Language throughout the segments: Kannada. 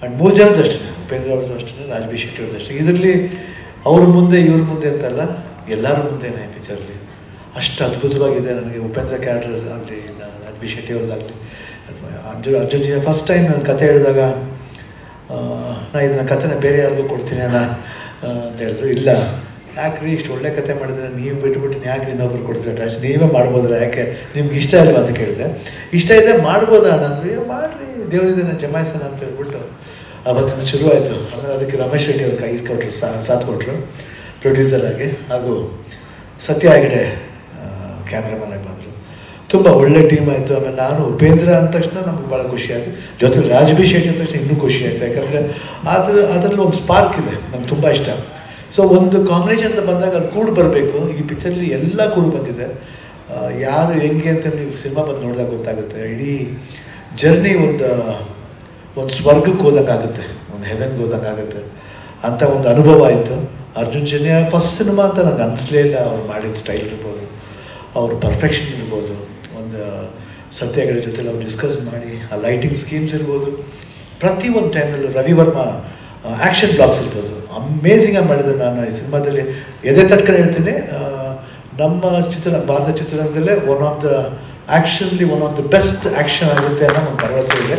ಆ್ಯಂಡ್ 3 ಜನದ್ದು ಅಷ್ಟೇ, ಉಪೇಂದ್ರ ಅವ್ರದ್ದು ಅಷ್ಟೇ, ರಾಜ್ಬಿ ಶೆಟ್ಟಿ ಅವ್ರದ್ದು ಅಷ್ಟೇ. ಇದರಲ್ಲಿ ಅವ್ರ ಮುಂದೆ ಇವ್ರ ಮುಂದೆ ಅಂತಲ್ಲ, ಎಲ್ಲರ ಮುಂದೆನೇ ಪಿಕ್ಚರ್ಲಿ ಅಷ್ಟು ಅದ್ಭುತವಾಗಿದೆ. ನನಗೆ ಉಪೇಂದ್ರ ಕ್ಯಾರೆಕ್ಟರ್ ಆಗಲಿ, ರಾಜ್ಬಿ ಶೆಟ್ಟಿ ಅವ್ರದ್ದಾಗಲಿ, ಅರ್ಜುನ್ ಫಸ್ಟ್ ಟೈಮ್ ನಾನು ಕತೆ ಹೇಳಿದಾಗ ನಾ ಇದನ್ನ ಕಥೆನ ಬೇರೆ ಯಾರಿಗೂ ಕೊಡ್ತೀನಿ ಅಣ್ಣ ಅಂತ ಹೇಳಿದ್ರು. ಇಲ್ಲ, ಯಾಕ್ರಿ ಇಷ್ಟು ಒಳ್ಳೆ ಕತೆ ಮಾಡಿದ್ರೆ ನೀವು ಬಿಟ್ಬಿಟ್ಟು ಯಾಕೆ ಇನ್ನೊಬ್ರು ಕೊಡ್ತೀರ, ನೀವೇ ಮಾಡ್ಬೋದ್ರ, ಯಾಕೆ ನಿಮ್ಗೆ ಇಷ್ಟ ಇಲ್ವಾ ಅಂತ ಕೇಳಿದೆ. ಇಷ್ಟ ಇದೆ ಮಾಡ್ಬೋದಾ ಅಣ್ಣ ಅಂದ್ರೆ, ಮಾಡಿರಿ ದೇವರಿದೆ ನಾನು ಜಮಾಯಿಸೋಣ ಅಂತ ಹೇಳ್ಬಿಟ್ಟು ಅವತ್ತಿಂದ ಶುರುವಾಯಿತು. ಆಮೇಲೆ ಅದಕ್ಕೆ ರಮೇಶ್ ರೆಡ್ಡಿ ಅವ್ರು ಕೈ ಕೊಟ್ಟರು, ಸಾಥ್ ಕೊಟ್ಟರು ಪ್ರೊಡ್ಯೂಸರ್ ಆಗಿ, ಹಾಗೂ ಸತ್ಯ ಹೆಗಡೆ ಕ್ಯಾಮ್ರಾಮನ್ ಆಗಿ ಬಂದರು. ತುಂಬ ಒಳ್ಳೆ ಟೀಮ್ ಆಯಿತು. ಆಮೇಲೆ ನಾನು ಉಪೇಂದ್ರ ಅಂದ ತಕ್ಷಣ ನಮ್ಗೆ ಭಾಳ ಖುಷಿ ಆಯಿತು, ಜೊತೆಲಿ ರಾಜ್ಬಿ ಶೆಟ್ಟಿ ಅಂದ ತಕ್ಷಣ ಇನ್ನೂ ಖುಷಿ ಆಯಿತು. ಯಾಕಂದರೆ ಅದರಲ್ಲಿ ಒಂದು ಸ್ಪಾರ್ಕ್ ಇದೆ, ನಂಗೆ ತುಂಬ ಇಷ್ಟ. ಸೊ ಒಂದು ಕಾಂಬಿನೇಷನ್ ಅಂತ ಬಂದಾಗ ಅದು ಕೂಡು ಬರಬೇಕು. ಈ ಪಿಕ್ಚರ್ಲಿ ಎಲ್ಲ ಕೂಡು ಬಂದಿದೆ. ಯಾರು ಹೆಂಗೆ ಅಂತ ನೀವು ಸಿನಿಮಾ ಬಂದು ನೋಡಿದಾಗ ಗೊತ್ತಾಗುತ್ತೆ. ಇಡೀ ಜರ್ನಿ ಒಂದು ಸ್ವರ್ಗಕ್ಕೆ ಹೋದಂಗಾಗುತ್ತೆ, ಒಂದು ಹೆವೆನ್ಗೆ ಹೋದಂಗಾಗುತ್ತೆ ಅಂತ ಒಂದು ಅನುಭವ ಆಯಿತು. ಅರ್ಜುನ್ ಜನ್ಯ ಫಸ್ಟ್ ಸಿನಿಮಾ ಅಂತ ನನಗೆ ಅನಿಸ್ಲೇ ಇಲ್ಲ. ಅವ್ರು ಮಾಡಿದ ಸ್ಟೈಲ್ ಇರ್ಬೋದು, ಅವ್ರ ಪರ್ಫೆಕ್ಷನ್ ಇರ್ಬೋದು, ಒಂದು ಸತ್ಯ ಹೆಗಡೆ ಜೊತೆಲಿ ಅವ್ರು ಡಿಸ್ಕಸ್ ಮಾಡಿ ಆ ಲೈಟಿಂಗ್ ಸ್ಕೀಮ್ಸ್ ಇರ್ಬೋದು, ಪ್ರತಿ ಒಂದು ಟೈಮಲ್ಲೂ ರವಿ ವರ್ಮಾ ಆ್ಯಕ್ಷನ್ ಬ್ಲಾಕ್ಸ್ ಇರ್ಬೋದು, ಅಮೇಝಿಂಗಾಗಿ ಮಾಡಿದ್ದಾರೆ. ನಾನು ಈ ಸಿನಿಮಾದಲ್ಲಿ ಎದೆ ತಟ್ಕೊಂಡು ಹೇಳ್ತೀನಿ, ನಮ್ಮ ಭಾರತ ಚಿತ್ರರಂಗದಲ್ಲೇ one of the best action ಆಗುತ್ತೆ ಅನ್ನೋ ಒಂದು ಭರವಸೆ ಇದೆ.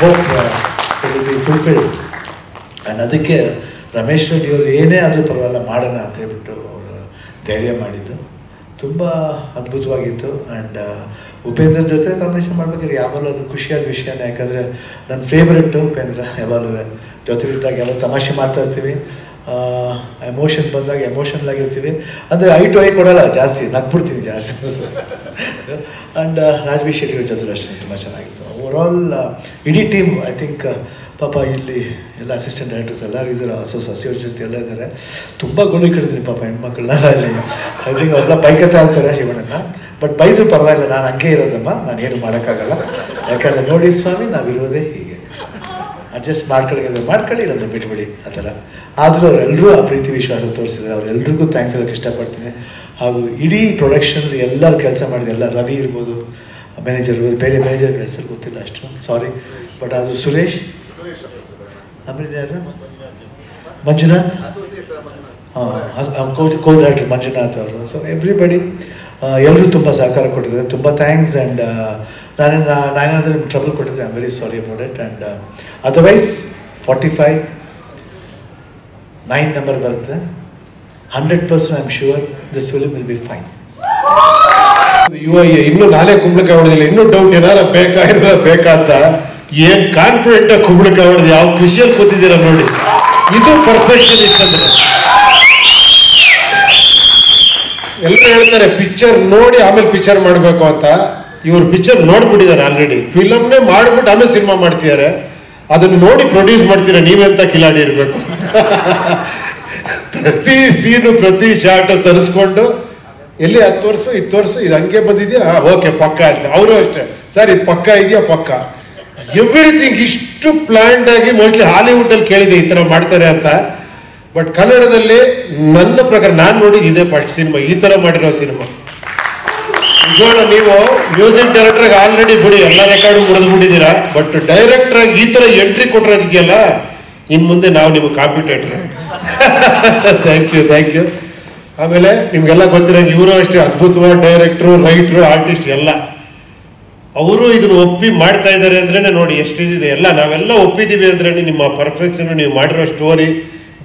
Hope it will be fulfilled. And ಅದಕ್ಕೆ ರಮೇಶ್ ರೆಡ್ಡಿ ಅವರು ಏನೇ ಆದರೂ ಪರವಾಗಿಲ್ಲ ಮಾಡೋಣ ಅಂತ ಹೇಳ್ಬಿಟ್ಟು ಅವರು ಧೈರ್ಯ ಮಾಡಿದ್ದು ತುಂಬ ಅದ್ಭುತವಾಗಿತ್ತು. ಆ್ಯಂಡ್ ಉಪೇಂದ್ರ ಜೊತೆ ಕಾಂಬಿನೇಷನ್ ಮಾಡ್ಬೇಕಾದ್ರೆ ಯಾವಾಗಲೂ ಅದು ಖುಷಿಯಾದ ವಿಷಯನೇ. ಯಾಕಂದರೆ ನನ್ನ ಫೇವ್ರೆಟ್ಟು ಉಪೇಂದ್ರ. ಯಾವಾಗಲೂ ಜೊತೆಲಿದ್ದಾಗ ಯಾವಾಗ ತಮಾಷೆ ಮಾಡ್ತಾ ಇರ್ತೀವಿ, ಎಮೋಷನ್ ಬಂದಾಗ ಎಮೋಷನಲ್ ಆಗಿರ್ತೀವಿ. ಅಂದರೆ ಐ ಟು ಐ ಕೊಡೋಲ್ಲ, ಜಾಸ್ತಿ ನಗ್ಬಿಡ್ತೀವಿ ಜಾಸ್ತಿ. ಆ್ಯಂಡ್ ರಾಜ್ಬಿ ಶೆಟ್ಟಿ ಅವ್ರ ಜೊತೆ ಅಷ್ಟೇ ತುಂಬ ಚೆನ್ನಾಗಿತ್ತು. ಓವರಾಲ್ ಇಡೀ ಟೀಮ್ ಐ ಥಿಂಕ್ ಪಾಪ ಇಲ್ಲಿ ಎಲ್ಲ ಅಸಿಸ್ಟೆಂಟ್ ಡೈರೆಕ್ಟರ್ಸ್ ಎಲ್ಲರೂ ಇದ್ದಾರೆ, ಸಸಿಯವ್ರ ಜೊತೆ ಎಲ್ಲ ಇದ್ದಾರೆ. ತುಂಬ ಗೋಳಿ ಕಡಿತೀನಿ ಪಾಪ ಹೆಣ್ಮಕ್ಳನ್ನ. ಐ ಥಿಂಕ್ ಅವರೆಲ್ಲ ಬೈಕತ್ತಾ ಇರ್ತಾರೆ ಶಿವಣ್ಣನ. ಬಟ್ ಬೈದ್ರು ಪರವಾಗಿಲ್ಲ, ನಾನು ಹಂಗೆ ಇರೋದಮ್ಮ, ನಾನು ಏನು ಮಾಡೋಕ್ಕಾಗಲ್ಲ. ಯಾಕಂದರೆ ನೋಡಿ ಸ್ವಾಮಿ, ನಾವಿರೋದೇ ಹೀಗೆ, ಅಡ್ಜಸ್ಟ್ ಮಾಡ್ಕೊಳ್ಳಿ ಇಲ್ಲಂದ್ರೆ ಬಿಟ್ಬಿಡಿ ಆ ಥರ. ಆದರೂ ಅವರೆಲ್ಲರೂ ಆ ಪ್ರೀತಿ ವಿಶ್ವಾಸ ತೋರಿಸಿದ್ದಾರೆ. ಅವರೆಲ್ಲರಿಗೂ ಥ್ಯಾಂಕ್ಸ್ ಹೇಳೋಕ್ಕೆ ಇಷ್ಟಪಡ್ತೀನಿ. ಹಾಗೂ ಇಡೀ ಪ್ರೊಡಕ್ಷನ್ ಎಲ್ಲರೂ ಕೆಲಸ ಮಾಡಿದೆ, ಎಲ್ಲ ರವಿ ಇರ್ಬೋದು, ಮ್ಯಾನೇಜರ್ ಇರ್ಬೋದು, ಬೇರೆ ಮ್ಯಾನೇಜರ್ ಹೆಸರು ಗೊತ್ತಿಲ್ಲ ಅಷ್ಟು, ಸಾರಿ. ಬಟ್ ಅದು ಸುರೇಶ್, ಆಮೇಲೆ ಯಾರು ಮಂಜುನಾಥ್, ಹಾಂ ಕೋ ಡೈರೆಕ್ಟರ್ ಮಂಜುನಾಥ್ ಅವರು. ಸೊ ಎವ್ರಿಬಡಿ ಎಲ್ಲರೂ ತುಂಬ ಸಹಕಾರ ಕೊಟ್ಟಿದ್ದಾರೆ. ತುಂಬ ಥ್ಯಾಂಕ್ಸ್. ಆ್ಯಂಡ್ ನಾನೇನಾದರೂ ನಿಮ್ಗೆ ಟ್ರಬಲ್ ಕೊಟ್ಟಿದ್ದೆ, I am very sorry about it. And otherwise 45 9 number ಬರುತ್ತೆ. 100% I am sure this film will be fine. ಇವಾಗ ಇನ್ನೂ ನಾನೇ ಕುಂಬಳಕಾಯಿ ಹೊಡೆದಿಲ್ಲ, ಇನ್ನೂ ಡೌಟ್ ಏನಾರ ಬೇಕಾ ಅಂತ ಏನ್ ಕಾನ್ಫಿಡೆಂಟ್ ಕುಂಬಳಕಾಯಿ ಹೊಡೆದು ಯಾವ ಖುಷಿಯಲ್ಲಿ ಕೂತಿದ್ದೀರಾ ನೋಡಿ. ಇದು ಪರ್ಫೆಕ್ಷನಿಸ್ಟ್ ಅಂದ್ರೆ. ಎಲ್ಲರೂ ಹೇಳ್ತಾರೆ ಪಿಕ್ಚರ್ ನೋಡಿ ಆಮೇಲೆ ಪಿಕ್ಚರ್ ಮಾಡಬೇಕು ಅಂತ. ಇವ್ರು ಪಿಕ್ಚರ್ ನೋಡ್ಬಿಟ್ಟಿದ್ದಾರೆ ಆಲ್ರೆಡಿ, ಫಿಲಮ್ನೇ ಮಾಡ್ಬಿಟ್ಟು ಆಮೇಲೆ ಸಿನಿಮಾ ಮಾಡ್ತಿದ್ದಾರೆ. ಅದನ್ನು ನೋಡಿ ಪ್ರೊಡ್ಯೂಸ್ ಮಾಡ್ತೀರಾ, ನೀವೆಂತ ಕಿಲಾಡಿ ಇರಬೇಕು. ಪ್ರತಿ ಸೀನು ಪ್ರತಿ ಶಾರ್ಟ್ ತರಿಸ್ಕೊಂಡು ಎಲ್ಲಿ 10 ವರ್ಷ 20 ವರ್ಷ ಇದು ಹಂಗೆ ಬಂದಿದೆಯಾ, ಓಕೆ ಪಕ್ಕ ಅಂತ. ಅವರು ಅಷ್ಟೇ, ಸರ್ ಇದು ಪಕ್ಕ ಇದೆಯಾ, ಪಕ್ಕ. ಎವ್ರಿಥಿಂಗ್ ಇಷ್ಟು ಪ್ಲಾನ್ಡ್ ಆಗಿ ಮೋಸ್ಟ್ಲಿ ಹಾಲಿವುಡ್ ಅಲ್ಲಿ ಕೇಳಿದೆ ಈ ತರ ಮಾಡ್ತಾರೆ ಅಂತ. ಬಟ್ ಕನ್ನಡದಲ್ಲಿ ನನ್ನ ಪ್ರಕಾರ ನಾನು ನೋಡಿದ್ದು ಇದೇ ಫಸ್ಟ್ ಸಿನಿಮಾ, ಈ ತರ ಮಾಡಿರೋ ಸಿನಿಮಾ. ನಿಜವಾಗ್ಲೂ ನೀವು ಮ್ಯೂಸಿಕ್ ಡೈರೆಕ್ಟರ್ ಆಗಿ ಆಲ್ರೆಡಿ ಬಿಡಿ ಎಲ್ಲ ರೆಕಾರ್ಡು ಮುರಿದು ಬಿಟ್ಟಿದ್ದೀರಾ. ಬಟ್ ಡೈರೆಕ್ಟರ್ ಆಗಿ ಈ ತರ ಎಂಟ್ರಿ ಕೊಟ್ಟಿರೋದಿದೆಯಲ್ಲ, ಇನ್ ಮುಂದೆ ನಾವು ನಿಮ್ಗೆ ಕಾಂಪಿಟೇಟರ್. Thank you. ಆಮೇಲೆ ನಿಮ್ಗೆಲ್ಲ ಗೊತ್ತಿರಂಗೆ ಇವರು ಅಷ್ಟೇ ಅದ್ಭುತವಾದ ಡೈರೆಕ್ಟ್ರು, ರೈಟ್ರು, ಆರ್ಟಿಸ್ಟ್ ಎಲ್ಲ. ಅವರು ಇದನ್ನು ಒಪ್ಪಿ ಮಾಡ್ತಾ ಇದ್ದಾರೆ ಅಂದ್ರೇನೆ ನೋಡಿ ಎಷ್ಟಿದೆ. ಎಲ್ಲ ನಾವೆಲ್ಲ ಒಪ್ಪಿದ್ದೀವಿ ಅಂದ್ರೆ ನಿಮ್ಮ ಪರ್ಫೆಕ್ಷನ್, ನೀವು ಮಾಡಿರೋ ಸ್ಟೋರಿ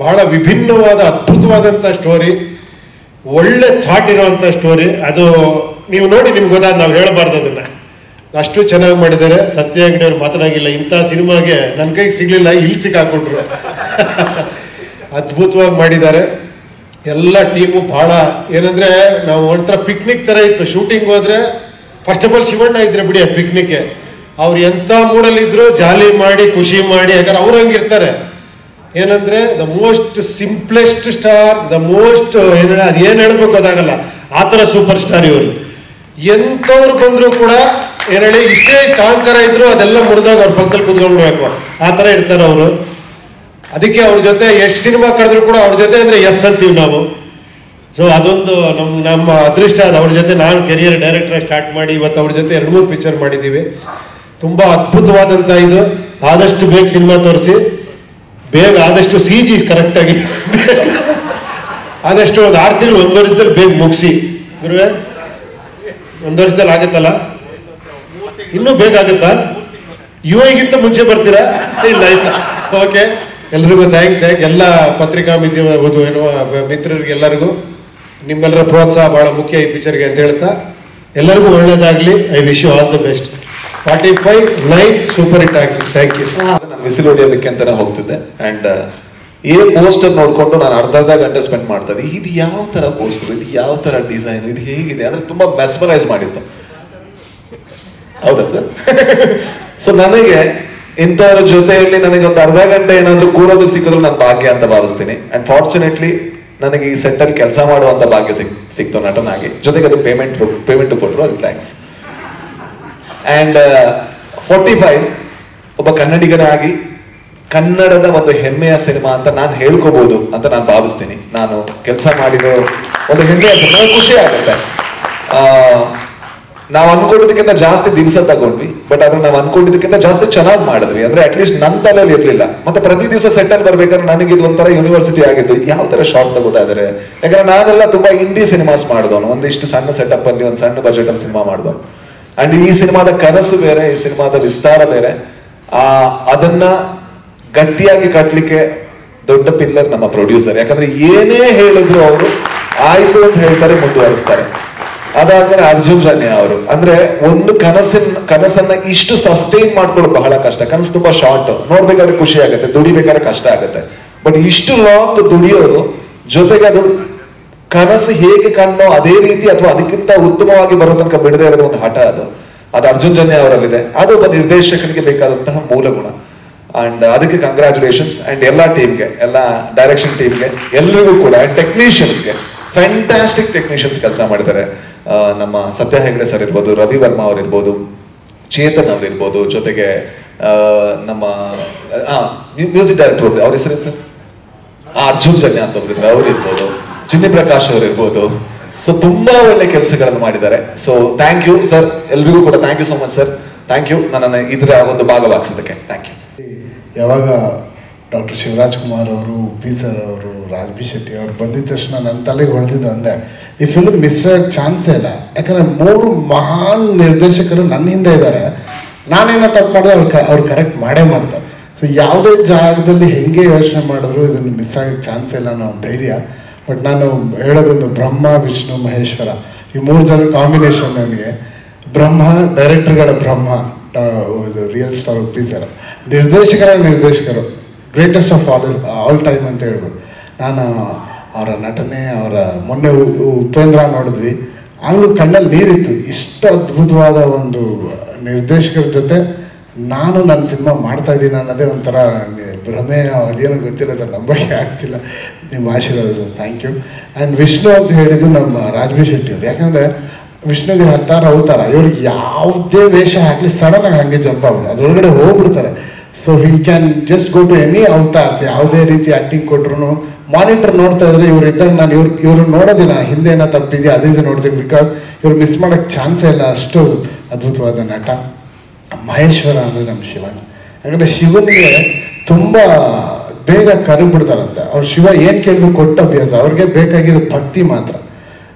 ಬಹಳ ವಿಭಿನ್ನವಾದ ಅದ್ಭುತವಾದಂಥ ಸ್ಟೋರಿ, ಒಳ್ಳೆ ಥಾಟ್ ಇರೋವಂಥ ಸ್ಟೋರಿ. ಅದು ನೀವು ನೋಡಿ ನಿಮ್ಗೆ ಗೊತ್ತಾದ, ನಾವು ಹೇಳಬಾರ್ದು ಅದನ್ನ, ಅಷ್ಟು ಚೆನ್ನಾಗಿ ಮಾಡಿದ್ದಾರೆ. ಸತ್ಯ ಹೆಗಡೆ ಅವ್ರು ಮಾತನಾಗಿಲ್ಲ, ಇಂಥ ಸಿನಿಮಾಗೆ ನನ್ನ ಕೈಗೆ ಸಿಗ್ಲಿಲ್ಲ, ಇಲ್ಲಿ ಸಿಕ್ಕಾಕೊಂಡ್ರು. ಅದ್ಭುತವಾಗಿ ಮಾಡಿದ್ದಾರೆ ಎಲ್ಲ ಟೀಮು. ಬಹಳ ಏನಂದ್ರೆ ನಾವು ಒಂಥರ ಪಿಕ್ನಿಕ್ ತರ ಇತ್ತು. ಶೂಟಿಂಗ್ ಹೋದ್ರೆ ಫಸ್ಟ್ ಆಫ್ ಆಲ್ ಶಿವಣ್ಣ ಇದ್ರೆ ಬಿಡಿ, ಆ ಪಿಕ್ನಿಕ್ ಅವ್ರು ಎಂಥ ಮೂಡಲ್ಲಿದ್ರು ಜಾಲಿ ಮಾಡಿ ಖುಷಿ ಮಾಡಿ. ಯಾಕಂದ್ರೆ ಅವ್ರು ಹಂಗಿರ್ತಾರೆ. ಏನಂದ್ರೆ the most simplest star, the most ಅದೇನು ಹೇಳ್ಬೇಕು ಅದಾಗಲ್ಲ, ಆ ಥರ ಸೂಪರ್ ಸ್ಟಾರ್ ಇವರು. ಎಂಥವ್ರು ಬಂದ್ರು ಕೂಡ ಏನ್ ಹೇಳಿ, ಇಷ್ಟೇ ಅಹಂಕಾರ ಇದ್ರು ಅದೆಲ್ಲ ಮುರಿದಾಗ ಅವ್ರ ಪಕ್ಕದಲ್ಲಿ ಕೂತ್ಕೊಂಡ್ಬಿಡ್ಬೇಕು, ಆ ಥರ ಇರ್ತಾರೆ ಅವರು. ಅದಕ್ಕೆ ಅವ್ರ ಜೊತೆ ಎಷ್ಟು ಸಿನಿಮಾ ಕಳೆದ್ರು ಕೂಡ ಅವ್ರ ಜೊತೆ ಅಂದ್ರೆ ಎಸ್ ಅಂತೀವಿ ನಾವು. ಸೊ ಅದೊಂದು ನಮ್ಮ ಅದೃಷ್ಟ. ಅದು ಅವ್ರ ಜೊತೆ ನಾನು ಕೆರಿಯರ್ ಡೈರೆಕ್ಟರ್ ಸ್ಟಾರ್ಟ್ ಮಾಡಿ ಇವತ್ತು ಅವ್ರ ಜೊತೆ 2-3 ಪಿಕ್ಚರ್ ಮಾಡಿದ್ದೀವಿ. ತುಂಬ ಅದ್ಭುತವಾದಂಥ ಇದು ಆದಷ್ಟು ಬೇಗ ಸಿನಿಮಾ ತೋರಿಸಿ, ಬೇಗ ಆದಷ್ಟು CG ಕರೆಕ್ಟಾಗಿ ಆದಷ್ಟು ಒಂದು 6 ತಿಂಗಳು 1 ವರ್ಷದಲ್ಲಿ ಬೇಗ ಮುಗಿಸಿ. ಗುರುವೆ 1 ವರ್ಷದಲ್ಲಿ ಆಗುತ್ತಲ್ಲ, ಇನ್ನೂ ಬೇಗ ಆಗುತ್ತಾ? ಗಿಂತ ಮುಂಚೆ ಬರ್ತೀರಾ? ಇಲ್ಲ ಇಲ್ಲ. ಓಕೆ, ಎಲ್ರಿಗೂ ಥ್ಯಾಂಕ್ ಎಲ್ಲ ಪತ್ರಿಕಾ ಮಿತ್ರರಿಗೆ ಎಲ್ಲರಿಗೂ ನಿಮ್ಮೆಲ್ಲರ ಪ್ರೋತ್ಸಾಹ ಬಹಳ ಮುಖ್ಯ ಈ ಪಿಕ್ಚರ್ಗೆ ಅಂತ ಹೇಳ್ತಾ ಎಲ್ಲರಿಗೂ ಒಳ್ಳೇದಾಗ್ಲಿ. I wish you all the best. 45-9 super hit ಆಗಲಿ. Thank you. ನಾನು ವಿಸಿಲ್ ಹೊಡಿಯೋದಕ್ಕೆ ಅಂತಾನೆ ಹೋಗ್ತಿದ್ದೆ ಅಂಡ್ ಈ ಪೋಸ್ಟರ್ ನೋಡ್ಕೊಂಡು ನಾನು ಅರ್ಧ ಗಂಟೆ ಸ್ಪೆಂಡ್ ಮಾಡ್ತಾ ಇದ್ದೆ. ಇದು ಯಾವ ತರ ಪೋಸ್ಟರ್, ಇದು ಯಾವ ತರ ಡಿಸೈನ್, ಇದು ಹೇಗಿದೆ ಅಂದ್ರೆ ತುಂಬಾ ಮೆಸ್ಮರೈಸ್ ಮಾಡಿತ್ತು. ಹೌದಾ ಸರ್? ಸೊ ನನಗೆ ಇಂಥವ್ರ ಜೊತೆಯಲ್ಲಿ ನನಗೆ ಒಂದು ಅರ್ಧ ಗಂಟೆ ಏನಾದ್ರು ಕೂರೋದಕ್ಕೆ ಸಿಕ್ಕಿದ್ರು ನನ್ನ ಭಾಗ್ಯ ಅಂತ ಭಾವಿಸ್ತೀನಿ. ಅಂಡ್ ಫಾರ್ಚುನೇಟ್ಲಿ ನನಗೆ ಈ ಸೆಟ್ ಅಲ್ಲಿ ಕೆಲಸ ಮಾಡುವಂತ ಭಾಗ್ಯ ಸಿಕ್ತು ನಟನಾಗಿ. ಜೊತೆಗೆ ಅದು ಪೇಮೆಂಟ್ ಕೊಟ್ಟರು, ಅದು ಥ್ಯಾಂಕ್ಸ್. ಅಂಡ್ 45 ಒಬ್ಬ ಕನ್ನಡಿಗನಾಗಿ ಕನ್ನಡದ ಒಂದು ಹೆಮ್ಮೆಯ ಸಿನಿಮಾ ಅಂತ ನಾನು ಹೇಳ್ಕೋಬಹುದು ಅಂತ ನಾನು ಭಾವಿಸ್ತೀನಿ. ನಾನು ಕೆಲಸ ಮಾಡಿರೋ ಒಂದು ಹೆಮ್ಮೆಯ ಸಿನಿಮಾ, ಖುಷಿ ಆಗುತ್ತೆ. ನಾವು ಅನ್ಕೊಂಡಿದ್ದಕ್ಕಿಂತ ಜಾಸ್ತಿ ದಿವಸ ತಗೊಂಡ್ವಿ, ಬಟ್ ಆದ್ರೆ ನಾವು ಅನ್ಕೊಂಡಿದ್ದಕ್ಕಿಂತ ಜಾಸ್ತಿ ಚೆನ್ನಾಗಿ ಮಾಡಿದ್ವಿ. ಅಂದ್ರೆ ಅಟ್ಲೀಸ್ಟ್ ನನ್ನ ತಲೆಯಲ್ಲಿ ಇರ್ಲಿಲ್ಲ. ಮತ್ತೆ ಪ್ರತಿ ದಿವಸ ಸೆಟ್ ಅಲ್ಲಿ ಬರ್ಬೇಕಾದ್ರೆ ನನಗೆ ಇದು ಒಂಥರ ಯೂನಿವರ್ಸಿಟಿ ಆಗಿತ್ತು. ಯಾವ ತರ ಶಾರ್ಟ್ ತಗೋತಾ ಇದಾರೆ, ಯಾಕಂದ್ರೆ ನಾನೆಲ್ಲ ತುಂಬಾ ಇಂಡಿ ಸಿನಿಮಾಸ್ ಮಾಡಿದವನು, ಒಂದಿಷ್ಟು ಸಣ್ಣ ಸೆಟಪ್ ಅಲ್ಲಿ ಒಂದು ಸಣ್ಣ ಬಜೆಟ್ ಅಲ್ಲಿ ಸಿನಿಮಾ ಮಾಡಿದವನು. ಅಂಡ್ ಈ ಸಿನಿಮಾದ ಕನಸು ಬೇರೆ, ಈ ಸಿನಿಮಾದ ವಿಸ್ತಾರ ಬೇರೆ. ಅದನ್ನ ಗಟ್ಟಿಯಾಗಿ ಕಟ್ಲಿಕ್ಕೆ ದೊಡ್ಡ ಪಿಲ್ಲರ್ ನಮ್ಮ ಪ್ರೊಡ್ಯೂಸರ್. ಯಾಕಂದ್ರೆ ಏನೇ ಹೇಳಿದ್ರು ಅವರು ಆಯ್ತು ಅಂತ ಹೇಳ್ತಾರೆ, ಮುಂದುವರಿಸ್ತಾರೆ. ಅದಾದ್ಮೇಲೆ ಅರ್ಜುನ್ ಜನ್ಯ ಅವರು, ಅಂದ್ರೆ ಒಂದು ಕನಸನ್ನ ಇಷ್ಟು ಸಸ್ಟೈನ್ ಮಾಡ್ಕೊಳ್ಳೋದು ಬಹಳ ಕಷ್ಟ. ಕನಸು ತುಂಬಾ ಶಾರ್ಟ್, ನೋಡ್ಬೇಕಾದ್ರೆ ಖುಷಿ ಆಗುತ್ತೆ, ದುಡಿಬೇಕಾದ್ರೆ ಕಷ್ಟ ಆಗುತ್ತೆ. ಬಟ್ ಇಷ್ಟು ಲಾಂಗ್ ದುಡಿಯೋದು, ಜೊತೆಗೆ ಅದು ಕನಸು ಹೇಗೆ ಕಾಣೋ ಅದೇ ರೀತಿ ಅಥವಾ ಅದಕ್ಕಿಂತ ಉತ್ತಮವಾಗಿ ಬರೋ ತನಕ ಬಿಡದೇ ಇರೋದು ಒಂದು ಹಠ. ಅದು ಅರ್ಜುನ್ ಜನ್ಯ ಅವರಲ್ಲಿದೆ. ಅದು ಒಬ್ಬ ನಿರ್ದೇಶಕನಿಗೆ ಬೇಕಾದಂತಹ ಮೂಲ ಗುಣ. ಅಂಡ್ ಅದಕ್ಕೆ ಕಂಗ್ರಾಚುಲೇಷನ್ಸ್. ಅಂಡ್ ಎಲ್ಲ ಟೀಮ್ಗೆ, ಎಲ್ಲ ಡೈರೆಕ್ಷನ್ ಟೀಮ್ಗೆ, ಎಲ್ರಿಗೂ ಕೂಡ, ಅಂಡ್ ಟೆಕ್ನಿಷಿಯನ್ಸ್ಗೆ, ಫ್ಯಾಂಟಾಸ್ಟಿಕ್ ಟೆಕ್ನಿಷಿಯನ್ಸ್ ಕೆಲಸ ಮಾಡಿದ್ದಾರೆ. ನಮ್ಮ ಸತ್ಯ ಹೆಗ್ಡೆ ಸರ್ ಇರ್ಬೋದು, ರವಿ ವರ್ಮಾ ಅವರಿರ್ಬೋದು, ಚೇತನ್ ಅವರಿರ್ಬೋದು, ಜೊತೆಗೆ ನಮ್ಮ ಮ್ಯೂಸಿಕ್ ಡೈರೆಕ್ಟರ್ ಅವ್ರ ಹೆಸರು ಸರ್ ಅರ್ಜುನ್ ಜನ್ಯ ಅಂತ ಒಬ್ಬರಿದ್ರು, ಅವ್ರಿರ್ಬೋದು, ಚಿನ್ನಿ ಪ್ರಕಾಶ್ ಅವರಿರ್ಬೋದು. ಸೊ ತುಂಬಾ ಒಳ್ಳೆ ಕೆಲಸಗಳನ್ನು ಮಾಡಿದ್ದಾರೆ. ಸೊ ಥ್ಯಾಂಕ್ ಯು ಸರ್, ಎಲ್ರಿಗೂ ಕೂಡ thank you so much sir. Thank you ನನ್ನನ್ನು ಇದರ ಒಂದು ಭಾಗವಾಗಿಸೋದಕ್ಕೆ. Thank you. ಯಾವಾಗ ಡಾಕ್ಟರ್ ಶಿವರಾಜ್ ಕುಮಾರ್ ಅವರು, ಪಿ ಸರ್ ಅವರು, ರಾಜ್ ಬಿ ಶೆಟ್ಟಿ ಅವರು ಬಂದಿದ್ದ ತಕ್ಷಣ ನನ್ನ ತಲೆಗೆ ಹೊಡೆದಿದ್ದು ಅಂದೆ, ಈ ಫಿಲ್ಮ್ ಮಿಸ್ ಆಗಕ್ಕೆ ಚಾನ್ಸೇ ಇಲ್ಲ. ಯಾಕಂದರೆ 3 ಮಹಾನ್ ನಿರ್ದೇಶಕರು ನನ್ನ ಹಿಂದೆ ಇದ್ದಾರೆ. ನಾನೇನೋ ತಪ್ಪು ಮಾಡಿದ್ರೆ ಅವ್ರು ಕರೆಕ್ಟ್ ಮಾಡೇ ಮಾಡ್ತಾರೆ. ಸೊ ಯಾವುದೇ ಜಾಗದಲ್ಲಿ ಹೆಂಗೆ ಯೋಚನೆ ಮಾಡಿದ್ರು ಇದನ್ನು ಮಿಸ್ ಆಗಕ್ಕೆ ಚಾನ್ಸೇ ಇಲ್ಲ ಅನ್ನೋ ಧೈರ್ಯ. ಬಟ್ ನಾನು ಹೇಳೋದೊಂದು ಬ್ರಹ್ಮ, ವಿಷ್ಣು, ಮಹೇಶ್ವರ ಈ 3 ಜನ ಕಾಂಬಿನೇಷನ್. ನನಗೆ ಬ್ರಹ್ಮ, ಡೈರೆಕ್ಟರ್ಗಳ ಬ್ರಹ್ಮ, ರಿಯಲ್ ಸ್ಟಾರ್ ಪಿ ಸರ್, ನಿರ್ದೇಶಕರು ಗ್ರೇಟೆಸ್ಟ್ ಆಫ್ ಆಲ್ ಟೈಮ್ ಅಂತ ಹೇಳ್ಬೋದು. ನಾನು ಅವರ ನಟನೆ, ಅವರ ಮೊನ್ನೆ ಉಪೇಂದ್ರ ನೋಡಿದ್ವಿ, ಆಗಲೂ ಕಣ್ಣಲ್ಲಿ ನೀರಿತ್ತು. ಇಷ್ಟು ಅದ್ಭುತವಾದ ಒಂದು ನಿರ್ದೇಶಕರ ಜೊತೆ ನಾನು ನನ್ನ ಸಿನಿಮಾ ಮಾಡ್ತಾ ಇದ್ದೀನಿ ಅನ್ನೋದೇ ಒಂಥರ ಭ್ರಮೆ. ಅದೇನೋ ಗೊತ್ತಿಲ್ಲ ಸರ್, ನಂಬಕ್ಕೆ ಆಗ್ತಿಲ್ಲ. ನಿಮ್ಮ ಆಶೀರ್ವಾದ sir, thank you. And Vishnu ಅಂತ ಹೇಳಿದ್ದು ನಮ್ಮ ರಾಜ್ ಬಿ ಶೆಟ್ಟಿ ಅವರು. ಯಾಕಂದರೆ ವಿಷ್ಣುಗೆ 10 ಅವತಾರ, ಇವ್ರಿಗೆ ಯಾವುದೇ ವೇಷ ಹಾಕಲಿ ಸಡನ್ನಾಗಿ ಹಾಗೆ ಜಂಪ್ ಆಗುತ್ತೆ, ಅದರೊಳಗಡೆ ಹೋಗ್ಬಿಡ್ತಾರೆ. So he can just go to any avatars. ಯಾವುದೇ ರೀತಿ ಆ್ಯಕ್ಟಿಂಗ್ ಕೊಟ್ಟರು ಮಾನಿಟರ್ ನೋಡ್ತಾ ಇದ್ರೆ ಇವ್ರು ಇದ್ದಾಗ ನಾನು ಇವ್ರು ನೋಡೋದಿಲ್ಲ, ಹಿಂದೆ ಏನೋ ತಪ್ಪಿದೆಯಾ ಅದೇ ನೋಡ್ತೀನಿ. ಬಿಕಾಸ್ ಇವ್ರು ಮಿಸ್ ಮಾಡೋಕ್ಕೆ ಚಾನ್ಸೇ ಇಲ್ಲ, ಅಷ್ಟು ಅದ್ಭುತವಾದ ನಟ. ಮಹೇಶ್ವರ ಅಂದರೆ ನಮ್ಮ ಶಿವನ್. ಯಾಕಂದರೆ ಶಿವನಿಗೆ ತುಂಬ ಬೇಗ ಕರಗ್ಬಿಡ್ತಾರಂತೆ. ಅವ್ರು ಶಿವ ಏನು ಕೇಳಿದ್ರು ಕೊಟ್ಟ ಅಭ್ಯಾಸ. ಅವ್ರಿಗೆ ಬೇಕಾಗಿರೋದು ಭಕ್ತಿ ಮಾತ್ರ.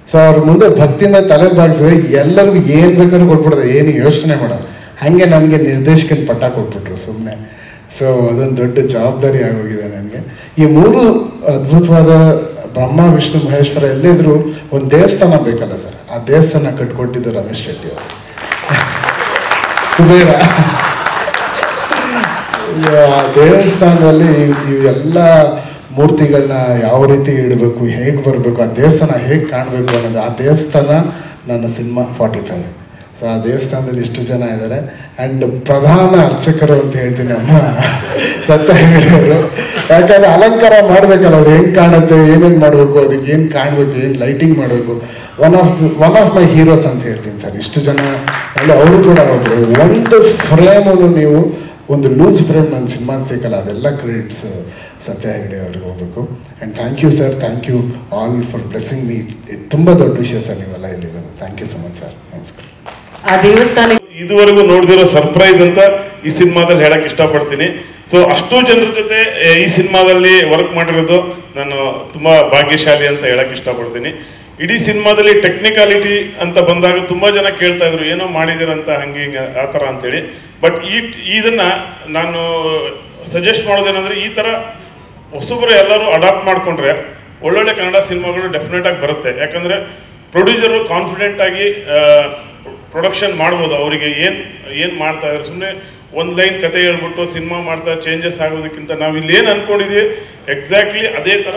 ಸೊ ಅವ್ರ ಮುಂದೆ ಭಕ್ತಿಯಿಂದ ತಲೆ ಬಾಗಿಸಿದ್ರೆ ಎಲ್ಲರಿಗೂ ಏನು ಬೇಕಾದ್ರೂ ಕೊಟ್ಬಿಡ್ತಾರೆ, ಏನು ಯೋಚನೆ ಮಾಡೋದು. ಹಾಗೆ ನನಗೆ ನಿರ್ದೇಶಕನ ಪಟ್ಟ ಕೊಟ್ಬಿಟ್ರು ಸುಮ್ಮನೆ. ಸೊ ಅದೊಂದು ದೊಡ್ಡ ಜವಾಬ್ದಾರಿ ಆಗೋಗಿದೆ ನನಗೆ. ಈ 3 ಅದ್ಭುತವಾದ ಬ್ರಹ್ಮ, ವಿಷ್ಣು, ಮಹೇಶ್ವರ ಎಲ್ಲಿದ್ರು ಒಂದು ದೇವಸ್ಥಾನ ಬೇಕಲ್ಲ ಸರ್, ಆ ದೇವಸ್ಥಾನ ಕಟ್ಕೊಟ್ಟಿದ್ದು ರಮೇಶ್ ರೆಡ್ಡಿ ಅವರು. ಕುಬೇರ ದೇವಸ್ಥಾನದಲ್ಲಿ ಇವೆಲ್ಲ ಮೂರ್ತಿಗಳನ್ನ ಯಾವ ರೀತಿ ಇಡಬೇಕು, ಹೇಗೆ ಬರಬೇಕು, ಆ ದೇವಸ್ಥಾನ ಹೇಗೆ ಕಾಣಬೇಕು ಅನ್ನೋದು. ಆ ದೇವಸ್ಥಾನ ನನ್ನ ಸಿನಿಮಾ 45. ಸೊ ಆ ದೇವಸ್ಥಾನದಲ್ಲಿ ಇಷ್ಟು ಜನ ಇದ್ದಾರೆ. ಆ್ಯಂಡ್ ಪ್ರಧಾನ ಅರ್ಚಕರು ಅಂತ ಹೇಳ್ತೀನಿ ನಮ್ಮ ಸತ್ಯ ಹೆಗಡೆಯವರು. ಯಾಕಂದರೆ ಅಲಂಕಾರ ಮಾಡಬೇಕಲ್ಲ, ಅದು ಹೆಂಗೆ ಕಾಣುತ್ತೆ, ಏನೇನು ಮಾಡಬೇಕು, ಅದಕ್ಕೆ ಏನು ಕಾಣಬೇಕು, ಏನು ಲೈಟಿಂಗ್ ಮಾಡಬೇಕು. ಒನ್ ಆಫ್ ಮೈ ಹೀರೋಸ್ ಅಂತ ಹೇಳ್ತೀನಿ ಸರ್. ಇಷ್ಟು ಜನ ಅಲ್ಲಿ ಅವರು ಕೂಡ ಒಬ್ಬರು. ಒಂದು ಫ್ರೇಮನ್ನು ನೀವು ಒಂದು ಲೂಸ್ ಫ್ರೇಮ್ ನನ್ನ ಸಿನಿಮಾ ಸಿಕ್ಕಲ್ಲ, ಅದೆಲ್ಲ ಕ್ರೆಡಿಟ್ಸ್ ಸತ್ಯ ಹೆಗಡೆ ಅವ್ರಿಗೆ ಹೋಗ್ಬೇಕು. And thank you sir, thank you all for blessing me. ತುಂಬ ದೊಡ್ಡ ವಿಷಯ ಸರ್ ನೀವೆಲ್ಲ ಇಲ್ಲಿರೋದು. Thank you so much sir. ನಮಸ್ಕಾರ. ಆ ದೇವಸ್ಥಾನ ಇದುವರೆಗೂ ನೋಡಿದಿರೋ ಸರ್ಪ್ರೈಸ್ ಅಂತ ಈ ಸಿನಿಮಾದಲ್ಲಿ ಹೇಳಕ್ ಇಷ್ಟಪಡ್ತೀನಿ. ಸೊ ಅಷ್ಟು ಜನರ ಜೊತೆ ಈ ಸಿನಿಮಾದಲ್ಲಿ ವರ್ಕ್ ಮಾಡಿರೋದು ನಾನು ತುಂಬಾ ಭಾಗ್ಯಶಾಲಿ ಅಂತ ಹೇಳಕ್ ಇಷ್ಟಪಡ್ತೀನಿ. ಇಡೀ ಸಿನಿಮಾದಲ್ಲಿ ಟೆಕ್ನಿಕಾಲಿಟಿ ಅಂತ ಬಂದಾಗ ತುಂಬಾ ಜನ ಕೇಳ್ತಾ ಇದ್ರು ಏನೋ ಮಾಡಿದಿರಂತ ಹಂಗೆ ಹಿಂಗೆ ಆ ಥರ ಅಂತೇಳಿ. ಬಟ್ ಇದನ್ನ ನಾನು ಸಜೆಸ್ಟ್ ಮಾಡೋದೇನಂದ್ರೆ ಈ ಥರ ಹೊಸಬರು ಎಲ್ಲರೂ ಅಡಾಪ್ಟ್ ಮಾಡಿಕೊಂಡ್ರೆ ಒಳ್ಳೊಳ್ಳೆ ಕನ್ನಡ ಸಿನಿಮಾಗಳು ಡೆಫಿನೆಟ್ ಆಗಿ ಬರುತ್ತೆ. ಯಾಕಂದರೆ ಪ್ರೊಡ್ಯೂಸರು ಕಾನ್ಫಿಡೆಂಟ್ ಆಗಿ ಪ್ರೊಡಕ್ಷನ್ ಮಾಡ್ಬೋದು. ಅವರಿಗೆ ಏನು ಮಾಡ್ತಾ ಇದ್ದಾರೆ, ಸುಮ್ಮನೆ ಒಂದು ಲೈನ್ ಕತೆ ಹೇಳ್ಬಿಟ್ಟು ಸಿನಿಮಾ ಮಾಡ್ತಾ ಚೇಂಜಸ್ ಆಗೋದಕ್ಕಿಂತ ನಾವು ಇಲ್ಲಿ ಏನು ಅಂದ್ಕೊಂಡಿದ್ದೀವಿ ಎಕ್ಸಾಕ್ಟ್ಲಿ ಅದೇ ಥರ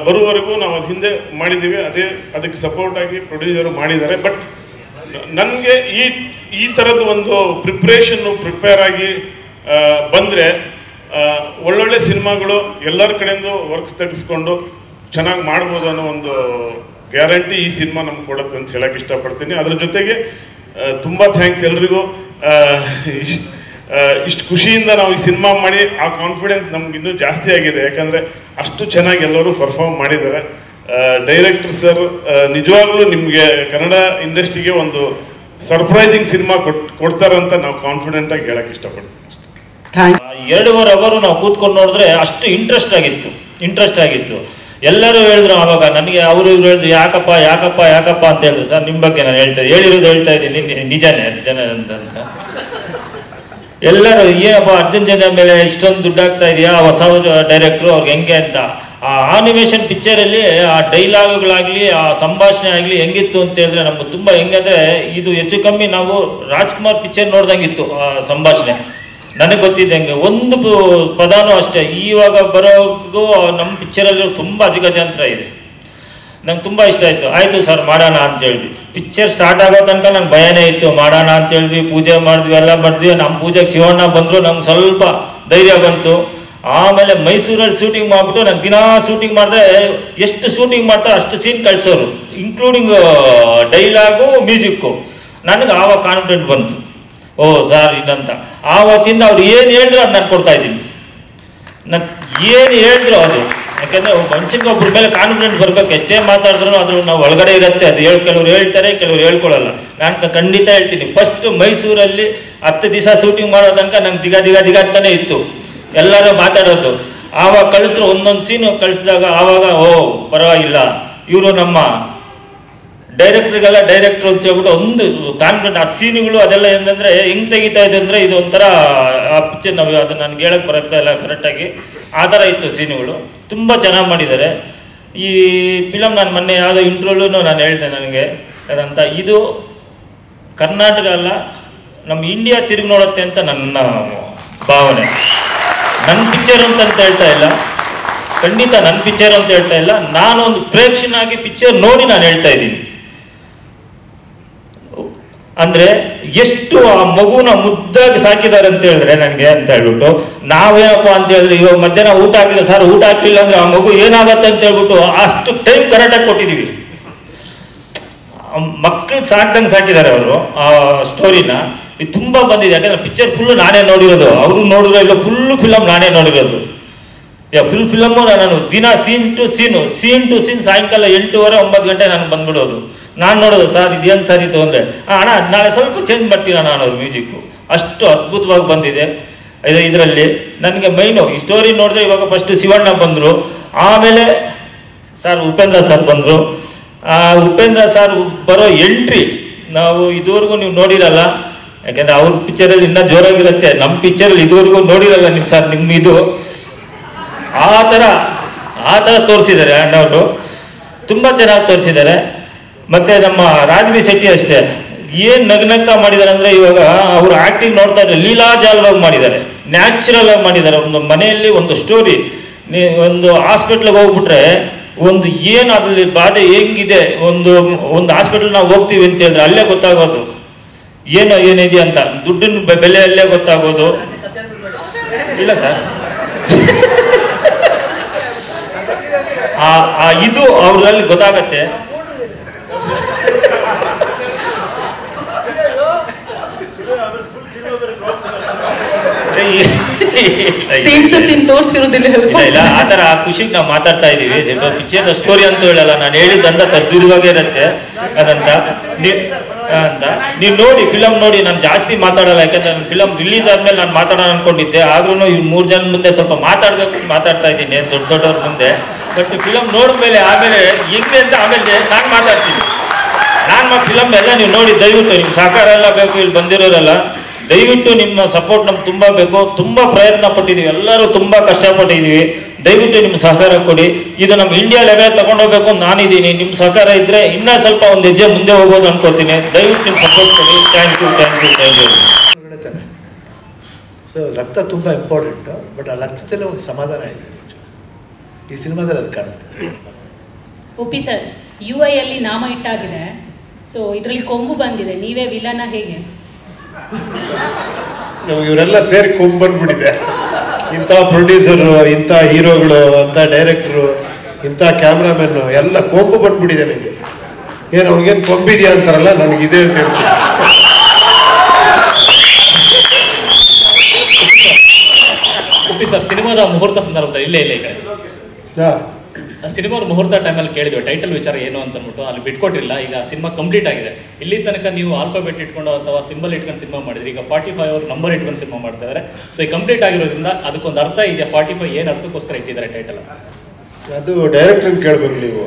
ಬರುವವರೆಗೂ ನಾವು ಅದು ಹಿಂದೆ ಮಾಡಿದ್ದೀವಿ, ಅದಕ್ಕೆ ಸಪೋರ್ಟ್ ಆಗಿ ಪ್ರೊಡ್ಯೂಸರು ಮಾಡಿದ್ದಾರೆ. ಬಟ್ ನನಗೆ ಈ ಥರದ್ದು ಒಂದು ಪ್ರಿಪೇರ್ ಆಗಿ ಬಂದರೆ ಒಳ್ಳೊಳ್ಳೆ ಸಿನಿಮಾಗಳು ಎಲ್ಲರ ಕಡೆಯಿಂದ ವರ್ಕ್ ತೆಗೆಸ್ಕೊಂಡು ಚೆನ್ನಾಗಿ ಮಾಡ್ಬೋದು ಅನ್ನೋ ಒಂದು ಗ್ಯಾರಂಟಿ ಈ ಸಿನಿಮಾ ನಮ್ಗೆ ಕೊಡುತ್ತೆ ಅಂತ ಹೇಳಕ್ಕೆ ಇಷ್ಟಪಡ್ತೀನಿ. ಅದ್ರ ಜೊತೆಗೆ ತುಂಬ ಥ್ಯಾಂಕ್ಸ್ ಎಲ್ರಿಗೂ. ಇಷ್ಟು ಖುಷಿಯಿಂದ ನಾವು ಈ ಸಿನಿಮಾ ಮಾಡಿ ಆ ಕಾನ್ಫಿಡೆನ್ಸ್ ನಮ್ಗೆ ಇನ್ನೂ ಜಾಸ್ತಿ ಆಗಿದೆ. ಯಾಕಂದರೆ ಅಷ್ಟು ಚೆನ್ನಾಗಿ ಎಲ್ಲರೂ ಪರ್ಫಾರ್ಮ್ ಮಾಡಿದ್ದಾರೆ. ಡೈರೆಕ್ಟರ್ ಸರ್ ನಿಜವಾಗ್ಲೂ ನಿಮಗೆ ಕನ್ನಡ ಇಂಡಸ್ಟ್ರಿಗೆ ಒಂದು ಸರ್ಪ್ರೈಸಿಂಗ್ ಸಿನಿಮಾ ಕೊಡ್ತಾರಂತ ನಾವು ಕಾನ್ಫಿಡೆಂಟ್ ಆಗಿ ಹೇಳಕ್ಕೆ ಇಷ್ಟಪಡ್ತೀನಿ. 2.5 ಅವರು ನಾವು ಕೂತ್ಕೊಂಡು ನೋಡಿದ್ರೆ ಅಷ್ಟು ಇಂಟ್ರೆಸ್ಟ್ ಆಗಿತ್ತು. ಎಲ್ಲರೂ ಹೇಳಿದ್ರು ಆವಾಗ ನನಗೆ, ಅವರು ಇವ್ರು ಹೇಳಿದ್ರು ಯಾಕಪ್ಪ ಅಂತ ಹೇಳಿದ್ರು. ಸರ್ ನಿಮ್ಮ ಬಗ್ಗೆ ನಾನು ಹೇಳ್ತಾ ಇದ್ದೀನಿ ನಿಜನೇ ಅಂತ ಎಲ್ಲರೂ ಏನಪ್ಪ ಅರ್ಜುನ್ ಜನ ಮೇಲೆ ಇಷ್ಟೊಂದು ದುಡ್ಡು ಆಗ್ತಾ ಇದೆಯಾ, ಹೊಸ ಡೈರೆಕ್ಟ್ರು ಅವ್ರಿಗೆ ಹೆಂಗೆ ಅಂತ. ಆ ಆನಿಮೇಷನ್ ಪಿಕ್ಚರಲ್ಲಿ ಆ ಡೈಲಾಗ್ಗಳಾಗಲಿ ಆ ಸಂಭಾಷಣೆ ಆಗಲಿ ಹೆಂಗಿತ್ತು ಅಂತ ಹೇಳಿದ್ರೆ ನಮ್ಗೆ ತುಂಬ ಹೆಂಗಂದರೆ ಇದು ಹೆಚ್ಚು ಕಮ್ಮಿ ನಾವು ರಾಜ್ಕುಮಾರ್ ಪಿಕ್ಚರ್ ನೋಡ್ದಂಗಿತ್ತು ಆ ಸಂಭಾಷಣೆ. ನನಗೆ ಗೊತ್ತಿದ್ದಂಗೆ ಒಂದು ಪದಾನೂ ಅಷ್ಟೇ ಇವಾಗ ಬರೋಗೂ ನಮ್ಮ ಪಿಕ್ಚರಲ್ಲಿ ತುಂಬ ಅಜಗಜಾಂತರ ಇದೆ. ನಂಗೆ ತುಂಬ ಇಷ್ಟ ಆಯಿತು ಸರ್ ಮಾಡೋಣ ಅಂತೇಳಿದ್ವಿ. ಪಿಕ್ಚರ್ ಸ್ಟಾರ್ಟ್ ಆಗೋ ತನಕ ನಂಗೆ ಭಯನೇ ಇತ್ತು. ಮಾಡೋಣ ಅಂತೇಳಿದ್ವಿ, ಪೂಜೆ ಮಾಡಿದ್ವಿ, ಎಲ್ಲ ಮಾಡಿದ್ವಿ. ನಮ್ಮ ಪೂಜೆಗೆ ಶಿವಣ್ಣ ಬಂದರು, ನಮ್ಗೆ ಸ್ವಲ್ಪ ಧೈರ್ಯ ಬಂತು. ಆಮೇಲೆ ಮೈಸೂರಲ್ಲಿ ಶೂಟಿಂಗ್ ಮಾಡಿಬಿಟ್ಟು ನಂಗೆ ದಿನಾ ಶೂಟಿಂಗ್ ಮಾಡಿದ್ರೆ ಎಷ್ಟು ಶೂಟಿಂಗ್ ಮಾಡ್ತಾರೆ ಅಷ್ಟು ಸೀನ್ ಕಳಿಸೋರು, ಇನ್ಕ್ಲೂಡಿಂಗ್ ಡೈಲಾಗು ಮ್ಯೂಸಿಕ್ಕು. ನನಗೆ ಆವಾಗ ಕಾನ್ಫಿಡೆಂಟ್ ಬಂತು, ಓ ಸರ್ ಇನ್ನಂತ. ಆವತ್ತಿಂದ ಅವ್ರು ಏನು ಹೇಳಿದ್ರು ಅದು ನಾನು ಕೊಡ್ತಾ ಇದ್ದೀನಿ. ನಾನು ಏನು ಹೇಳಿದ್ರು ಅದು, ಯಾಕೆಂದರೆ ಮನುಷ್ಯನಿಗೆ ಒಬ್ಬರ ಮೇಲೆ ಕಾನ್ಫಿಡೆಂಟ್ ಬರ್ಬೇಕು. ಎಷ್ಟೇ ಮಾತಾಡಿದ್ರು ಅದ್ರ ನಾವು ಒಳಗಡೆ ಇರುತ್ತೆ. ಅದು ಕೆಲವ್ರು ಹೇಳ್ತಾರೆ, ಕೆಲವ್ರು ಹೇಳ್ಕೊಳ್ಳಲ್ಲ. ನಾನು ಖಂಡಿತ ಹೇಳ್ತೀನಿ, ಫಸ್ಟ್ ಮೈಸೂರಲ್ಲಿ 10 ದಿವಸ ಶೂಟಿಂಗ್ ಮಾಡೋ ತನಕ ನಂಗೆ ದಿಗ ಅಂತಾನೆ ಇತ್ತು. ಎಲ್ಲರೂ ಮಾತಾಡೋದು. ಆವಾಗ ಕಳಿಸಿದ್ರು, ಒಂದೊಂದು ಸೀನು ಕಳಿಸಿದಾಗ ಆವಾಗ ಓ ಪರವಾಗಿಲ್ಲ, ಇವರು ನಮ್ಮ ಡೈರೆಕ್ಟ್ರಿಗೆಲ್ಲ ಡೈರೆಕ್ಟ್ರು ಅಂತ ಹೇಳ್ಬಿಟ್ಟು ಒಂದು ಕಾನ್ಫಿಡೆಂಟ್. ಆ ಸೀನುಗಳು ಅದೆಲ್ಲ ಏನಂದರೆ ಹೆಂಗೆ ತೆಗಿತಾ ಇದೆ ಅಂದರೆ ಇದು ಒಂಥರ ಆ ಪಿಕ್ಚರ್ ನಾವು ಅದು ನನಗೆ ಹೇಳಕ್ಕೆ ಬರುತ್ತಾ ಇಲ್ಲ ಕರೆಕ್ಟಾಗಿ, ಆ ಥರ ಇತ್ತು ಸೀನುಗಳು. ತುಂಬ ಚೆನ್ನಾಗಿ ಮಾಡಿದ್ದಾರೆ ಈ ಫಿಲಮ್. ನಾನು ಮೊನ್ನೆ ಯಾವುದೋ ಇಂಟ್ರೋಲ್ಲೂ ನಾನು ಹೇಳಿದೆ ನನಗೆ ಅದಂತ, ಇದು ಕರ್ನಾಟಕ ಅಲ್ಲ ನಮ್ಮ ಇಂಡಿಯಾ ತಿರುಗಿ ನೋಡುತ್ತೆ ಅಂತ ನನ್ನ ಭಾವನೆ. ನನ್ನ ಪಿಕ್ಚರ್ ಅಂತ ಹೇಳ್ತಾ ಇಲ್ಲ, ಖಂಡಿತ ನನ್ನ ಪಿಕ್ಚರ್ ಅಂತ ಹೇಳ್ತಾ ಇಲ್ಲ. ನಾನು ಒಂದು ಪ್ರೇಕ್ಷನಾಗಿ ಪಿಕ್ಚರ್ ನೋಡಿ ನಾನು ಹೇಳ್ತಾ ಇದ್ದೀನಿ. ಅಂದರೆ ಎಷ್ಟು ಆ ಮಗುನ ಮುದ್ದಾಗಿ ಸಾಕಿದ್ದಾರೆ ಅಂತ ಹೇಳಿದ್ರೆ ನನಗೆ ಅಂತ ಹೇಳ್ಬಿಟ್ಟು, ನಾವೇನಪ್ಪ ಅಂತ ಹೇಳಿದ್ರೆ ಇವಾಗ ಮಧ್ಯಾಹ್ನ ಊಟ ಹಾಕಿಲ್ಲ ಸರ್, ಊಟ ಹಾಕಲಿಲ್ಲ ಅಂದರೆ ಆ ಮಗು ಏನಾಗತ್ತೆ ಅಂತ ಹೇಳ್ಬಿಟ್ಟು ಅಷ್ಟು ಟೈಮ್ ಕರೆಕ್ಟಾಗಿ ಕೊಟ್ಟಿದ್ದೀವಿ. ಮಕ್ಕಳು ಸಾಕ್ದಂಗೆ ಸಾಕಿದ್ದಾರೆ ಅವರು ಆ ಸ್ಟೋರಿನ. ಇದು ತುಂಬ ಬಂದಿದೆ. ಯಾಕಂದರೆ ಪಿಕ್ಚರ್ ಫುಲ್ಲು ನಾನೇ ನೋಡಿರೋದು, ಅವರು ನೋಡಿರೋ ಇಲ್ಲ, ಫುಲ್ಲು ಫಿಲಮ್ ನಾನೇ ನೋಡಿರೋದು. ಫುಲ್ ಫಿಲಮ್ಮು ನಾನು ದಿನ ಸೀನ್ ಟು ಸೀನ್ ಸಾಯಂಕಾಲ 8:30-9 ಗಂಟೆ ನಾನು ಬಂದ್ಬಿಡೋದು. ನಾನು ನೋಡೋದು, ಸರ್ ಇದೇನು ಸರ್ ಇದು ಅಂದರೆ, ಅಣ್ಣ ನಾಳೆ ಸ್ವಲ್ಪ ಚೇಂಜ್ ಮಾಡ್ತೀನಿ ನಾನು ಅವ್ರ ಮ್ಯೂಸಿಕ್ಕು. ಅಷ್ಟು ಅದ್ಭುತವಾಗಿ ಬಂದಿದೆ ಇದರಲ್ಲಿ. ನನಗೆ ಮೈನು ಈ ಸ್ಟೋರಿ ನೋಡಿದ್ರೆ ಇವಾಗ ಫಸ್ಟು ಶಿವಣ್ಣ ಬಂದರು, ಆಮೇಲೆ ಸರ್ ಉಪೇಂದ್ರ ಸರ್ ಬಂದರು. ಉಪೇಂದ್ರ ಸರ್ ಬರೋ ಎಂಟ್ರಿ ನಾವು ಇದುವರೆಗೂ ನೀವು ನೋಡಿರಲ್ಲ. ಯಾಕೆಂದರೆ ಅವ್ರ ಪಿಕ್ಚರಲ್ಲಿ ಇನ್ನೂ ಜೋರಾಗಿರುತ್ತೆ, ನಮ್ಮ ಪಿಕ್ಚರಲ್ಲಿ ಇದುವರೆಗೂ ನೋಡಿರಲ್ಲ ನಿಮ್ಮ ಸರ್. ನಿಮ್ಮ ಇದು ಆ ಥರ ತೋರಿಸಿದ್ದಾರೆ ಅಣ್ಣವರು, ತುಂಬ ಚೆನ್ನಾಗಿ ತೋರಿಸಿದ್ದಾರೆ. ಮತ್ತು ನಮ್ಮ ರಾಜ್ಬಿ ಶೆಟ್ಟಿ ಅಷ್ಟೇ, ಏನು ನಗ್ನಗ್ತಾ ಮಾಡಿದ್ದಾರೆ ಅಂದರೆ ಇವಾಗ ಅವರು ಆ್ಯಕ್ಟಿಂಗ್ ನೋಡ್ತಾ ಇದ್ದಾರೆ, ಲೀಲಾಜಾಲವಾಗಿ ಮಾಡಿದ್ದಾರೆ, ನ್ಯಾಚುರಲ್ ಆಗಿ ಮಾಡಿದ್ದಾರೆ. ಒಂದು ಮನೆಯಲ್ಲಿ ಒಂದು ಸ್ಟೋರಿ, ಒಂದು ಹಾಸ್ಪಿಟ್ಲಿಗೆ ಹೋಗ್ಬಿಟ್ರೆ ಒಂದು ಏನು ಅದರಲ್ಲಿ ಬಾಧೆ ಹೆಂಗಿದೆ, ಒಂದು ಹಾಸ್ಪಿಟ್ಲ್ ನಾವು ಹೋಗ್ತೀವಿ ಅಂತ ಹೇಳಿದ್ರೆ ಅಲ್ಲೇ ಗೊತ್ತಾಗೋದು ಏನಿದೆ ಅಂತ, ದುಡ್ಡಿನ ಬೆಲೆ ಅಲ್ಲೇ ಗೊತ್ತಾಗೋದು. ಇಲ್ಲ ಸರ್, ಇದು ಅವ್ರಲ್ಲಿ ಗೊತ್ತಾಗತ್ತೆ. ಇಲ್ಲ ಆ ಥರ ಖುಷಿಗೆ ನಾವು ಮಾತಾಡ್ತಾ ಇದೀವಿ. ಪಿಕ್ಚರ್ ಸ್ಟೋರಿ ಅಂತ ಹೇಳಲ್ಲ, ನಾನು ಹೇಳಿದ್ದಂತ ತದ್ವಿರುವಾಗೇ ಇರುತ್ತೆ ಅದಂತ. ಅಂತ. ನೀವು ನೋಡಿ ಫಿಲಮ್ ನೋಡಿ, ನಾನು ಜಾಸ್ತಿ ಮಾತಾಡಲ್ಲ, ಯಾಕಂದ್ರೆ ನನ್ನ ಫಿಲಮ್ ರಿಲೀಸ್ ಆದ್ಮೇಲೆ ನಾನು ಮಾತಾಡೋಣ ಅನ್ಕೊಂಡಿದ್ದೆ. ಆದ್ರೂ ಇವ್ 3 ಜನ ಮುಂದೆ ಸ್ವಲ್ಪ ಮಾತಾಡ್ಬೇಕು ಮಾತಾಡ್ತಾ ಇದ್ದೀನಿ, ದೊಡ್ಡವ್ರ ಮುಂದೆ. ಬಟ್ ಫಿಲಮ್ ನೋಡಿದ್ಮೇಲೆ ಆಮೇಲೆ ಹೆಂಗೆ ಅಂತ ಆಮೇಲೆ ನಾನು ಮಾತಾಡ್ತೀನಿ. ನಾನು ಫಿಲಮ್ ಎಲ್ಲ ನೀವು ನೋಡಿ ದಯವಿಟ್ಟು ನಿಮ್ಮ ಸಹಕಾರ ಎಲ್ಲ ಬೇಕು. ಇಲ್ಲಿ ಬಂದಿರೋರೆಲ್ಲ ದಯವಿಟ್ಟು ನಿಮ್ಮ ಸಪೋರ್ಟ್ ನಮ್ಗೆ ತುಂಬ ಬೇಕು. ತುಂಬ ಪ್ರಯತ್ನ ಪಟ್ಟಿದ್ದೀವಿ, ಎಲ್ಲರೂ ತುಂಬ ಕಷ್ಟಪಟ್ಟಿದ್ದೀವಿ. ದಯವಿಟ್ಟು ನಿಮ್ಮ ಸಹಕಾರ ಕೊಡಿ. ಇದು ನಮ್ಮ ಇಂಡಿಯಾ ಲೆವೆಲ್ ತಗೊಂಡೋಗ್ಬೇಕು ಅಂತ ನಾನಿದ್ದೀನಿ. ನಿಮ್ಮ ಸಹಕಾರ ಇದ್ದರೆ ಇನ್ನೂ ಸ್ವಲ್ಪ ಒಂದು ಹೆಜ್ಜೆ ಮುಂದೆ ಹೋಗ್ಬೋದು ಅನ್ಕೋತೀನಿ. ದಯವಿಟ್ಟು ನಿಮ್ಮ ಸಪೋರ್ಟ್ ಕೊಡಿ. Thank you. ಸೊ ರಕ್ತ ತುಂಬ ಇಂಪಾರ್ಟೆಂಟು, ಬಟ್ ಆ ರಕ್ತದಲ್ಲೇ ಒಂದು ಸಮಾಧಾನ ಇದೆ ಈ ಸಿನಿಮಾದಲ್ಲಿ, ಅದು ಕಾಣುತ್ತೆ. ಒಪ್ಪಿ ಸರ್, UI ಅಲ್ಲಿ ನಾಮ ಇಟ್ಟಾಗಿದೆ. ಸೊ ಇದರಲ್ಲಿ ಕೊಂಬು ಬಂದಿದೆ, ನೀವೇ ವಿಲನ ಹೇಗೆ? ಇವರೆಲ್ಲ ಸೇರಿ ಕೊಂಬು ಬಂದ್ಬಿಟ್ಟಿದೆ. ಇಂಥ ಪ್ರೊಡ್ಯೂಸರು, ಇಂಥ ಹೀರೋಗಳು, ಅಂಥ ಡೈರೆಕ್ಟ್ರು, ಇಂಥ ಕ್ಯಾಮ್ರಾಮನ್ನು ಎಲ್ಲ ಕೊಂಬು ಬಂದ್ಬಿಟ್ಟಿದೆ ನಿಮಗೆ. ಏನು ಅವ್ನಿಗೇನು ಕೊಂಬಿದೆಯಾ ಅಂತಾರಲ್ಲ, ನನಗಿದೆ ಅಂತ ಹೇಳ್ತೀನಿ. ಸರ್, ಸಿನಿಮಾದ ಮುಹೂರ್ತ ಸಂದರ್ಭದಲ್ಲಿ ಇಲ್ಲೇ ಈ ಕಡೆ ಸಿನಿಮಾದ ಮುಹೂರ್ತ ಟೈಮಲ್ಲಿ ಕೇಳಿದ್ವಿ ಟೈಟಲ್ ವಿಚಾರ ಏನು ಅಂತ ಅಂದ್ಬಿಟ್ಟು, ಅಲ್ಲಿ ಬಿಟ್ಕೊಟ್ಟಿಲ್ಲ. ಈಗ ಸಿನಿಮಾ ಕಂಪ್ಲೀಟ್ ಆಗಿದೆ. ಇಲ್ಲಿ ತನಕ ನೀವು ಆಲ್ಫಾಬೆಟ್ ಇಟ್ಕೊಂಡು ಅಥವಾ ಸಿಂಬಲ್ ಇಟ್ಕೊಂಡು ಸಿನಿಮಾ ಮಾಡಿದ್ರಿ. ಈಗ 45 ಅವ್ರು ನಂಬರ್ ಇಟ್ಕೊಂಡು ಸಿನಿಮಾ ಮಾಡ್ತಾ ಇದ್ದಾರೆ. ಸೊ ಈ ಕಂಪ್ಲೀಟ್ ಆಗಿರೋದ್ರಿಂದ ಅದಕ್ಕೊಂದು ಅರ್ಥ ಇದೆ. 45 ಏನು ಅರ್ಥಕ್ಕೋಸ್ಕರ ಇಟ್ಟಿದ್ದಾರೆ ಟೈಟಲ್? ಅದು ಡೈರೆಕ್ಟ್ರನ್ನ ಕೇಳಬೇಕು ನೀವು.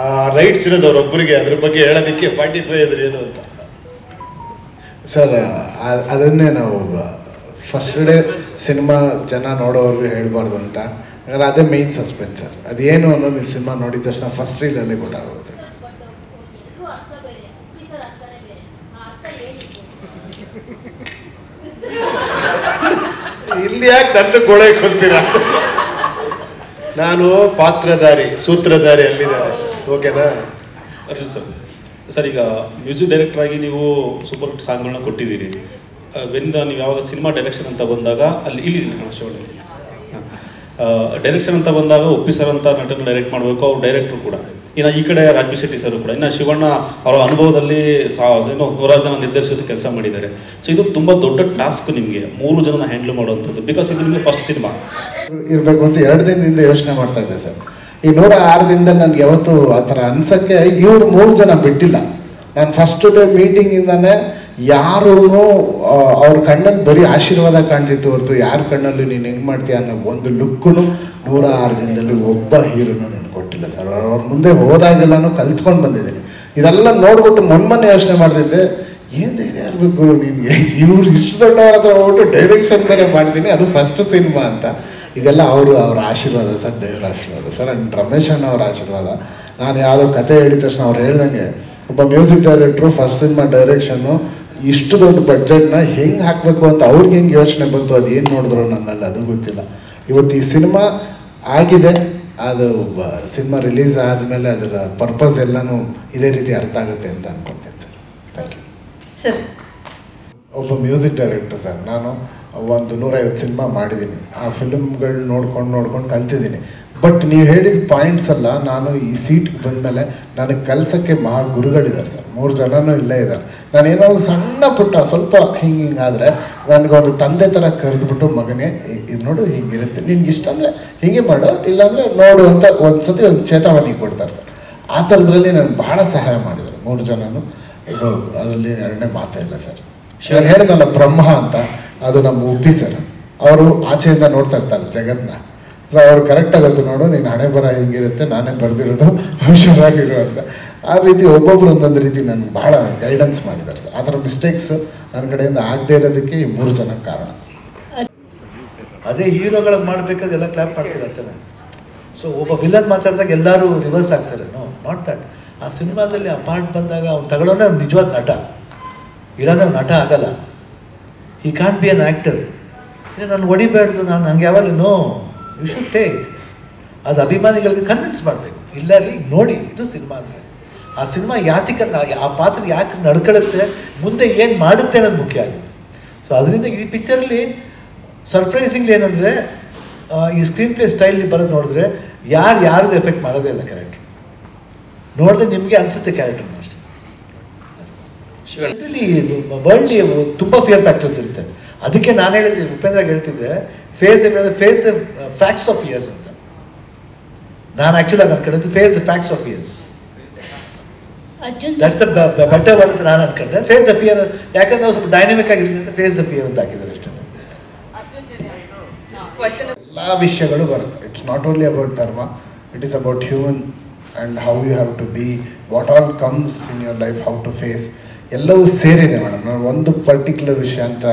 ಆ ರೈಟ್ಸ್ ಇರೋದು ಅವರೊಬ್ಬರಿಗೆ, ಅದ್ರ ಬಗ್ಗೆ ಹೇಳೋದಕ್ಕೆ 45 ಅಂದ್ರೆ ಏನು ಅಂತ. ಸರ್, ಅದನ್ನೇ ನಾವು ಫಸ್ಟ್ ಡೇ ಸಿನಿಮಾ ಜನ ನೋಡೋರ್ಗೆ ಹೇಳ್ಬಾರ್ದು ಅಂತ. ಯಾಕಂದ್ರೆ ಅದೇ ಮೇಯ್ನ್ ಸಸ್ಪೆನ್ಸ್ ಸರ್. ಅದೇನು ಅನ್ನೋದು ನೀವು ಸಿನಿಮಾ ನೋಡಿದ ತಕ್ಷಣ ಫಸ್ಟ್ ರೀಲಲ್ಲೇ ಗೊತ್ತಾಗುತ್ತೆ. ಇಲ್ಲಿ ಯಾಕೆ ನನ್ನ ಗೋಳೆ ಕೊಡ್ತೀರಾ? ನಾನು ಪಾತ್ರಧಾರಿ, ಸೂತ್ರಧಾರಿ ಅಲ್ಲಿದ್ದಾರೆ. ಓಕೆನಾ? ಸರ್, ಈಗ ಮ್ಯೂಸಿಕ್ ಡೈರೆಕ್ಟರ್ ಆಗಿ ನೀವು ಸೂಪರ್ ಹಿಟ್ ಸಾಂಗ್ಗಳನ್ನ ಕೊಟ್ಟಿದ್ದೀರಿ. ನೀವು ಯಾವಾಗ ಸಿನಿಮಾ ಡೈರೆಕ್ಷನ್ ಅಂತ ಬಂದಾಗ ಇಲ್ಲಿ ಶಿವಣ್ಣ ಡೈರೆಕ್ಷನ್ ಅಂತ ಬಂದಾಗ ಒಪ್ಪಿ ಸರ್ ಅಂತ ನಟನ ಡೈರೆಕ್ಟ್ ಮಾಡಬೇಕು, ಅವ್ರು ಡೈರೆಕ್ಟ್ರು ಕೂಡ. ಇನ್ನು ಈ ಕಡೆ ರಾಜ್ಬಿ ಶೆಟ್ಟಿ ಸರ್ ಕೂಡ. ಇನ್ನು ಶಿವಣ್ಣ ಅವರ ಅನುಭವದಲ್ಲಿ ಏನೋ 100 ಜನ ನಿರ್ದೇಶಕರು ಕೆಲಸ ಮಾಡಿದ್ದಾರೆ. ಸೊ ಇದು ತುಂಬ ದೊಡ್ಡ ಟಾಸ್ಕ್ ನಿಮಗೆ, 3 ಜನನ ಹ್ಯಾಂಡಲ್ ಮಾಡುವಂಥದ್ದು. ಬಿಕಾಸ್ ಇದು ನಿಮಗೆ ಫಸ್ಟ್ ಸಿನಿಮಾ ಇರಬೇಕು ಅಂತ 2 ದಿನದಿಂದ ಯೋಚನೆ ಮಾಡ್ತಾ ಇದ್ದೆ ಸರ್. ಈ 106 ದಿನದಲ್ಲಿ ನನಗೆ ಯಾವತ್ತು ಆ ಥರ ಅನ್ಸೋಕ್ಕೆ ಇವರು 3 ಜನ ಬಿಟ್ಟಿಲ್ಲ. ನಾನು ಫಸ್ಟ್ ಡೇ ಮೀಟಿಂಗಿಂದನೇ ಯಾರೂ ಅವ್ರ ಕಣ್ಣಲ್ಲಿ ಬರೀ ಆಶೀರ್ವಾದ ಕಾಣ್ತಿತ್ತು ಹೊರತು ಯಾರ ಕಣ್ಣಲ್ಲಿ ನೀನು ಹೆಂಗೆ ಮಾಡ್ತೀಯ ಅನ್ನೋ ಒಂದು ಲುಕ್ಕೂ 106 ದಿನದಲ್ಲಿ ಒಬ್ಬ ಹೀರೋನು ನನಗೆ ಕೊಟ್ಟಿಲ್ಲ ಸರ್. ಅವ್ರ ಮುಂದೆ ಹೋದಾಗೆಲ್ಲನೂ ಕಲ್ತ್ಕೊಂಡು ಬಂದಿದ್ದೀನಿ. ಇದೆಲ್ಲ ನೋಡ್ಬಿಟ್ಟು ಮೊನ್ನೆ ಯೋಚನೆ ಮಾಡ್ತಿದ್ದೆ, ಏನು ಧೈರ್ಯ ಇರಬೇಕು ನಿನಗೆ, ಇವ್ರು ಇಷ್ಟು ದೊಡ್ಡವ್ರ ಹತ್ರ ಹೋಗ್ಬಿಟ್ಟು ಡೈರೆಕ್ಷನ್ ಬೇರೆ ಮಾಡ್ತೀನಿ, ಅದು ಫಸ್ಟ್ ಸಿನಿಮಾ ಅಂತ. ಇದೆಲ್ಲ ಅವ್ರ ಆಶೀರ್ವಾದ ಸರ್, ದೇವರ ಆಶೀರ್ವಾದ ಸರ್. ಆ್ಯಂಡ್ ರಮೇಶ್ ಅಣ್ಣ ಅವ್ರ ಆಶೀರ್ವಾದ. ನಾನು ಯಾವುದೋ ಕತೆ ಹೇಳಿದ ತಕ್ಷಣ ಅವ್ರು ಹೇಳ್ದಂಗೆ ಒಬ್ಬ music director first cinema direction ಇಷ್ಟು ದೊಡ್ಡ ಬಡ್ಜೆಟ್ನ ಹೆಂಗೆ ಹಾಕಬೇಕು ಅಂತ ಅವ್ರಿಗೆ ಹೆಂಗೆ ಯೋಚನೆ ಬಂತು, ಅದು ಏನು ನೋಡಿದ್ರು ನನ್ನಲ್ಲಿ ಅದು ಗೊತ್ತಿಲ್ಲ. ಇವತ್ತು ಈ ಸಿನಿಮಾ ಆಗಿದೆ, ಅದು ಸಿನಿಮಾ ರಿಲೀಸ್ ಆದಮೇಲೆ ಅದರ ಪರ್ಪಸ್ ಎಲ್ಲನೂ ಇದೇ ರೀತಿ ಅರ್ಥ ಆಗುತ್ತೆ ಅಂತ ಅನ್ಕೊಳ್ತೇನೆ ಸರ್. Thank you sir. ಒಬ್ಬ ಮ್ಯೂಸಿಕ್ ಡೈರೆಕ್ಟರ್ ಸರ್. ನಾನು ಒಂದು 150 ಸಿನಿಮಾ ಮಾಡಿದ್ದೀನಿ. ಆ ಫಿಲ್ಮ್ಗಳು ನೋಡ್ಕೊಂಡು ಕಲ್ತಿದ್ದೀನಿ. ಬಟ್ ನೀವು ಹೇಳಿದ ಪಾಯಿಂಟ್ಸ್ ಎಲ್ಲ ನಾನು ಈ ಸೀಟ್ಗೆ ಬಂದಮೇಲೆ ನನಗೆ ಕಲ್ಸೋಕ್ಕೆ ಮಹಾ ಗುರುಗಳಿದ್ದಾರೆ ಸರ್. 3 ಜನನೂ ಇಲ್ಲೇ ಇದ್ದಾರೆ. ನಾನು ಏನಾದರೂ ಸಣ್ಣ ಪುಟ್ಟ ಸ್ವಲ್ಪ ಹಿಂಗಾದರೆ ನನಗೊಂದು ತಂದೆ ಥರ ಕರೆದುಬಿಟ್ಟು, ಮಗನೇ ಇದು ನೋಡು ಹೀಗಿರುತ್ತೆ, ನಿನ್ಗೆ ಇಷ್ಟ ಅಂದರೆ ಹೀಗೆ ಮಾಡು, ಇಲ್ಲಾಂದರೆ ನೋಡು ಅಂತ ಒಂದು ಸತಿ ಒಂದು ಚೇತಾವಣೆ ಕೊಡ್ತಾರೆ ಸರ್. ಆ ಥರದ್ರಲ್ಲಿ ನನಗೆ ಭಾಳ ಸಹಾಯ ಮಾಡಿದ್ದಾರೆ 3 ಜನನು. ಸೊ ಅದರಲ್ಲಿ 2ನೇ ಮಾತೇ ಇಲ್ಲ ಸರ್. ನಾನು ಹೇಳಿದ್ನಲ್ಲ ಬ್ರಹ್ಮ ಅಂತ, ಅದು ನಮ್ಮ ಉಪ್ಪಿ ಸರ್. ಅವರು ಆಚೆಯಿಂದ ನೋಡ್ತಾ ಇರ್ತಾರೆ ಜಗತ್ತನ್ನ. ಸೊ ಅವ್ರು ಕರೆಕ್ಟಾಗಿ ಗೊತ್ತು, ನೋಡು ನೀನು ಹಣೆ ಬರ ಹೀಗಿರುತ್ತೆ, ನಾನೇ ಬರೆದಿರೋದು, ಹುಷಾರಾಗಿರೋ ಅಂತ. ಆ ರೀತಿ ಒಬ್ಬೊಬ್ರು ಒಂದೊಂದು ರೀತಿ ನನಗೆ ಭಾಳ ಗೈಡೆನ್ಸ್ ಮಾಡಿದ್ದಾರೆ ಸರ್. ಆ ಥರ ಮಿಸ್ಟೇಕ್ಸ್ ನನ್ನ ಕಡೆಯಿಂದ ಆಗದೇ ಇರೋದಕ್ಕೆ ಈ 3 ಜನ ಕಾರಣ. ಅದೇ ಹೀರೋಗಳಿಗೆ ಮಾಡಬೇಕಾದ್ರೆ ಎಲ್ಲ ಕ್ಲಾಪ್ ಮಾಡ್ತಿರ್ತಾನೆ. ಸೊ ಒಬ್ಬ ವಿಲನ್ ಮಾತಾಡಿದಾಗ ಎಲ್ಲರೂ ರಿವರ್ಸ್ ಆಗ್ತಾರೆ. No, not that. ಆ ಸಿನಿಮಾದಲ್ಲಿ ಆ ಪಾರ್ಟ್ ಬಂದಾಗ ಅವ್ನು ತಗೊಳ್ಳೋನೇ ಅವ್ನು ನಿಜವಾದ ನಟ, ಇರೋದೇ ಅವ್ನು ನಟ ಆಗಲ್ಲ. He can't be an actor. ನಾನು ಹೊಡಿಬೇಡ್ದು, ನಾನು ಹಂಗೆ ಯಾವಾಗ ನೋ, ಯು ಶುಡ್ ಟೇಕ್. ಅದು ಅಭಿಮಾನಿಗಳಿಗೆ ಕನ್ವಿನ್ಸ್ ಮಾಡಬೇಕು. ಇಲ್ಲ ರೀ ನೋಡಿ, ಇದು ಸಿನಿಮಾ ಅಂದರೆ ಆ ಸಿನಿಮಾ ಆ ಪಾತ್ರ ಯಾಕೆ ನಡ್ಕೊಳ್ಳುತ್ತೆ, ಮುಂದೆ ಏನು ಮಾಡುತ್ತೆ ಅನ್ನೋದು ಮುಖ್ಯ ಆಗುತ್ತೆ. ಸೊ ಅದರಿಂದ ಈ ಪಿಕ್ಚರಲ್ಲಿ ಸರ್ಪ್ರೈಸಿಂಗ್ಲಿ ಏನಂದರೆ, ಈ ಸ್ಕ್ರೀನ್ ಪ್ಲೇ ಸ್ಟೈಲ್ ಬರೋದು ನೋಡಿದ್ರೆ ಯಾರಿಗೂ ಎಫೆಕ್ಟ್ ಮಾಡೋದೇ ಇಲ್ಲ ಕ್ಯಾರೆಕ್ಟರ್. ನೋಡಿದ್ರೆ ನಿಮಗೆ ಅನಿಸುತ್ತೆ ಕ್ಯಾರೆಕ್ಟರ್ನ ಅಷ್ಟೇ. ವರ್ಲ್ಡ್ಲಿ ತುಂಬ ಫಿಯರ್ ಫ್ಯಾಕ್ಟರ್ಸ್ ಇರುತ್ತೆ. ಅದಕ್ಕೆ ನಾನು ಹೇಳಿದ್ದೆ, ಉಪೇಂದ್ರಾಗ ಹೇಳ್ತಿದ್ದೆ, face the facts of years ಅಂತ. ನಾನು ಆ್ಯಕ್ಚುಲಿ ನಾನು ಕಡೆ face the facts of years. That's better word ಅಂತ ನಾನು ಅನ್ಕೊಂಡೆ. ಫೇಸ್ ದ ಫಿಯರ್, ಯಾಕಂದ್ರೆ ನಾವು ಸ್ವಲ್ಪ ಡೈನಾಮಿಕ್ ಆಗಿರಲಿ ಅಂತ ಫೇಸ್ ದ ಫಿಯರ್ ಅಂತ ಹಾಕಿದ್ದಾರೆ ಅಷ್ಟೇ. ಎಲ್ಲ ವಿಷಯಗಳು ಬರುತ್ತೆ. It's not only about dharma, it is about human and how you have to be, what all comes in your life, how to face, ಎಲ್ಲವೂ ಸೇರಿದೆ ಮೇಡಮ್. ನಾನು ಒಂದು ಪರ್ಟಿಕ್ಯುಲರ್ ವಿಷಯ ಅಂತ